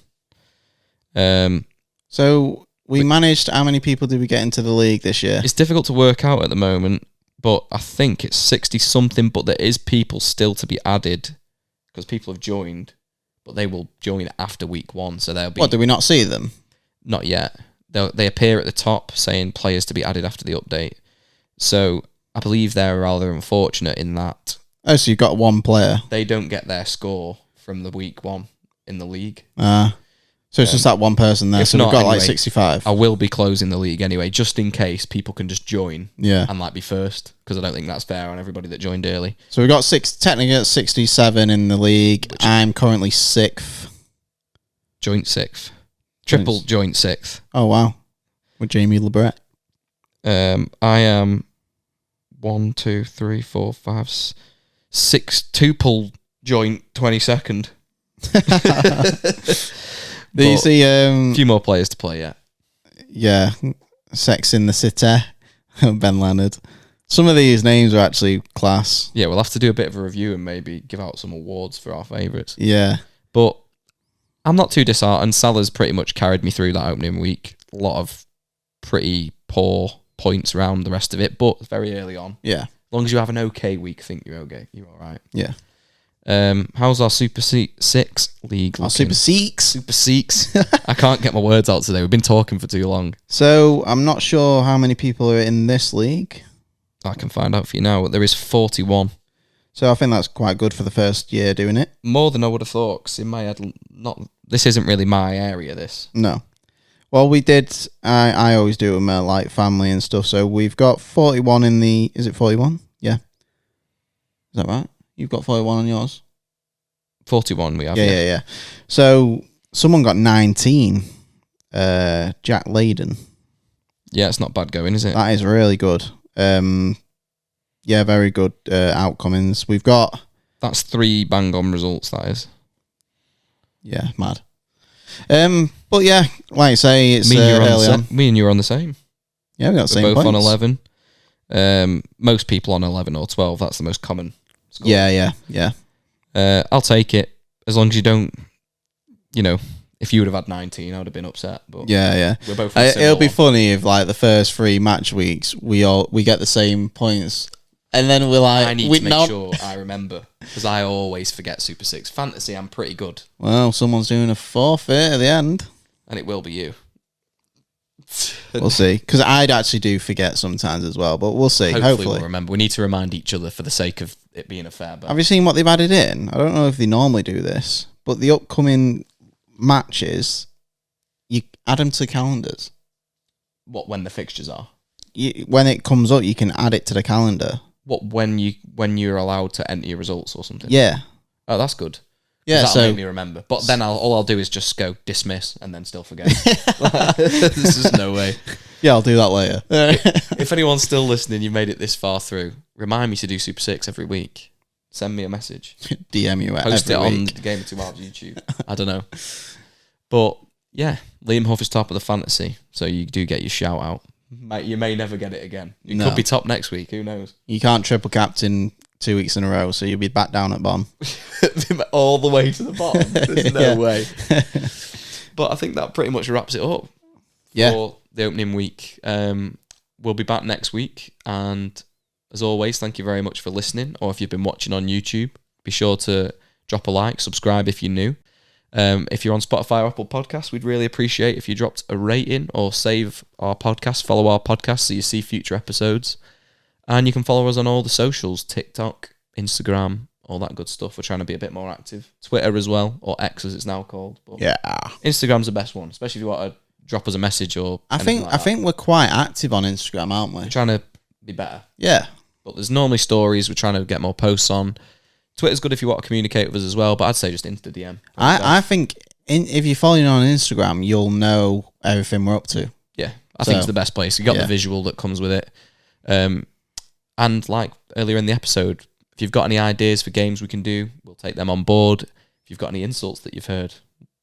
So We managed. How many people did we get into the league this year? It's difficult to work out at the moment, but I think it's 60 something. But there is people still to be added because people have joined, but they will join after week 1. So they'll be. What, do we not see them? Not yet. They appear at the top saying players to be added after the update. So I believe they're rather unfortunate in that. Oh, so you've got one player. They don't get their score from the week 1 in the league. So it's just that one person there. So we've got like 65. I will be closing the league anyway, just in case people can just join and like be first, because I don't think that's fair on everybody that joined early. So we've got technically 67 in the league. I'm currently 6th. Joint 6th. Triple joint 6th. Oh, wow. With Jamie Lebret. I am 1, 2, 3, 4, 5, 6 tuple joint 22nd. Do you see a few more players to play yet? Yeah, Sex in the City, Ben Leonard. Some of these names are actually class. Yeah, we'll have to do a bit of a review and maybe give out some awards for our favourites. Yeah, but I'm not too disheartened. Salah's pretty much carried me through that opening week. A lot of pretty poor points around the rest of it, but very early on. Yeah, as long as you have an okay week, I think you're okay. You're all right. Yeah. How's our Super 6 league looking? Our Super 6? Super 6. I can't get my words out today. We've been talking for too long. So, I'm not sure how many people are in this league. I can find out for you now. There is 41. So, I think that's quite good for the first year doing it. More than I would have thought, because in my head, this isn't really my area, this. No. Well, we did, I always do it with my like family and stuff, so we've got 41 in the, is it 41? Yeah. Is that right? You've got 41 on yours? 41 we have. Yeah. So, someone got 19. Jack Layden. Yeah, it's not bad going, is it? That is really good. Yeah, very good outcomings. We've got... That's 3 bang-on results, that is. Yeah, mad. But yeah, like I say, it's early on. Me and you are on the same. Yeah, we got the same both points. On 11. Most people on 11 or 12. That's the most common score. Yeah. I'll take it as long as you don't. If you would have had 19, I would have been upset. But yeah. We're both. It'll be funny if like the first 3 match weeks we get the same points, and then we're like, I need to make sure I remember because I always forget Super 6 fantasy. I'm pretty good. Well, someone's doing a forfeit at the end, and it will be you. We'll see, because I'd actually do forget sometimes as well, but we'll see. Hopefully we'll remember. We need to remind each other for the sake of it being a fair bet. Have you seen what they've added in? I don't know if they normally do this, but the upcoming matches, you add them to calendars. What, when the fixtures are? When it comes up, you can add it to the calendar. What, when you're allowed to enter your results or something? Yeah. Oh, that's good. Yeah, that'll make me remember. But then all I'll do is just go dismiss and then still forget. There's just no way. Yeah, I'll do that later. If anyone's still listening, you made it this far through, remind me to do Super 6 every week. Send me a message. DM you Post it every on week. the Game of 2 Halves YouTube. I don't know. But yeah, Liam Huff is top of the fantasy, so you do get your shout out. You may never get it again. You could be top next week, who knows? You can't triple captain 2 weeks in a row, so you'll be back down at bottom. All the way to the bottom. There's no way. But I think that pretty much wraps it up for the opening week. We'll be back next week, and as always, thank you very much for listening, or if you've been watching on YouTube, be sure to drop a like, subscribe if you're new. If you're on Spotify or Apple Podcasts, we'd really appreciate if you dropped a rating or save our podcast, follow our podcast so you see future episodes. And you can follow us on all the socials, TikTok, Instagram, all that good stuff. We're trying to be a bit more active. Twitter as well, or X as it's now called. But yeah. Instagram's the best one, especially if you want to drop us a message or I think we're quite active on Instagram, aren't we? We're trying to be better. Yeah. But there's normally stories. We're trying to get more posts on. Twitter's good if you want to communicate with us as well, but I'd say just Insta DM. I think if you're following on Instagram, you'll know everything we're up to. Yeah, I think it's the best place. You got the visual that comes with it. And like earlier in the episode, if you've got any ideas for games we can do, we'll take them on board. If you've got any insults that you've heard,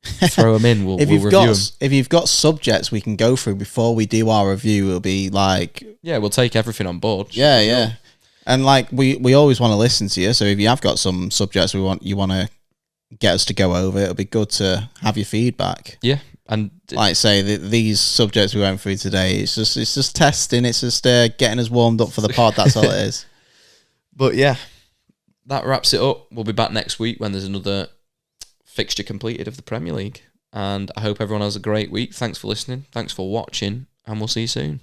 throw them in. We'll review them. If you've got subjects we can go through before we do our review, it'll be like... Yeah, we'll take everything on board. Yeah. And like we always want to listen to you, so if you have got some subjects you want to get us to go over, it'll be good to have your feedback. Yeah, And like I say, these subjects we went through today, it's just testing. It's just getting us warmed up for the pod. That's all it is. But yeah, that wraps it up. We'll be back next week when there's another fixture completed of the Premier League. And I hope everyone has a great week. Thanks for listening. Thanks for watching. And we'll see you soon.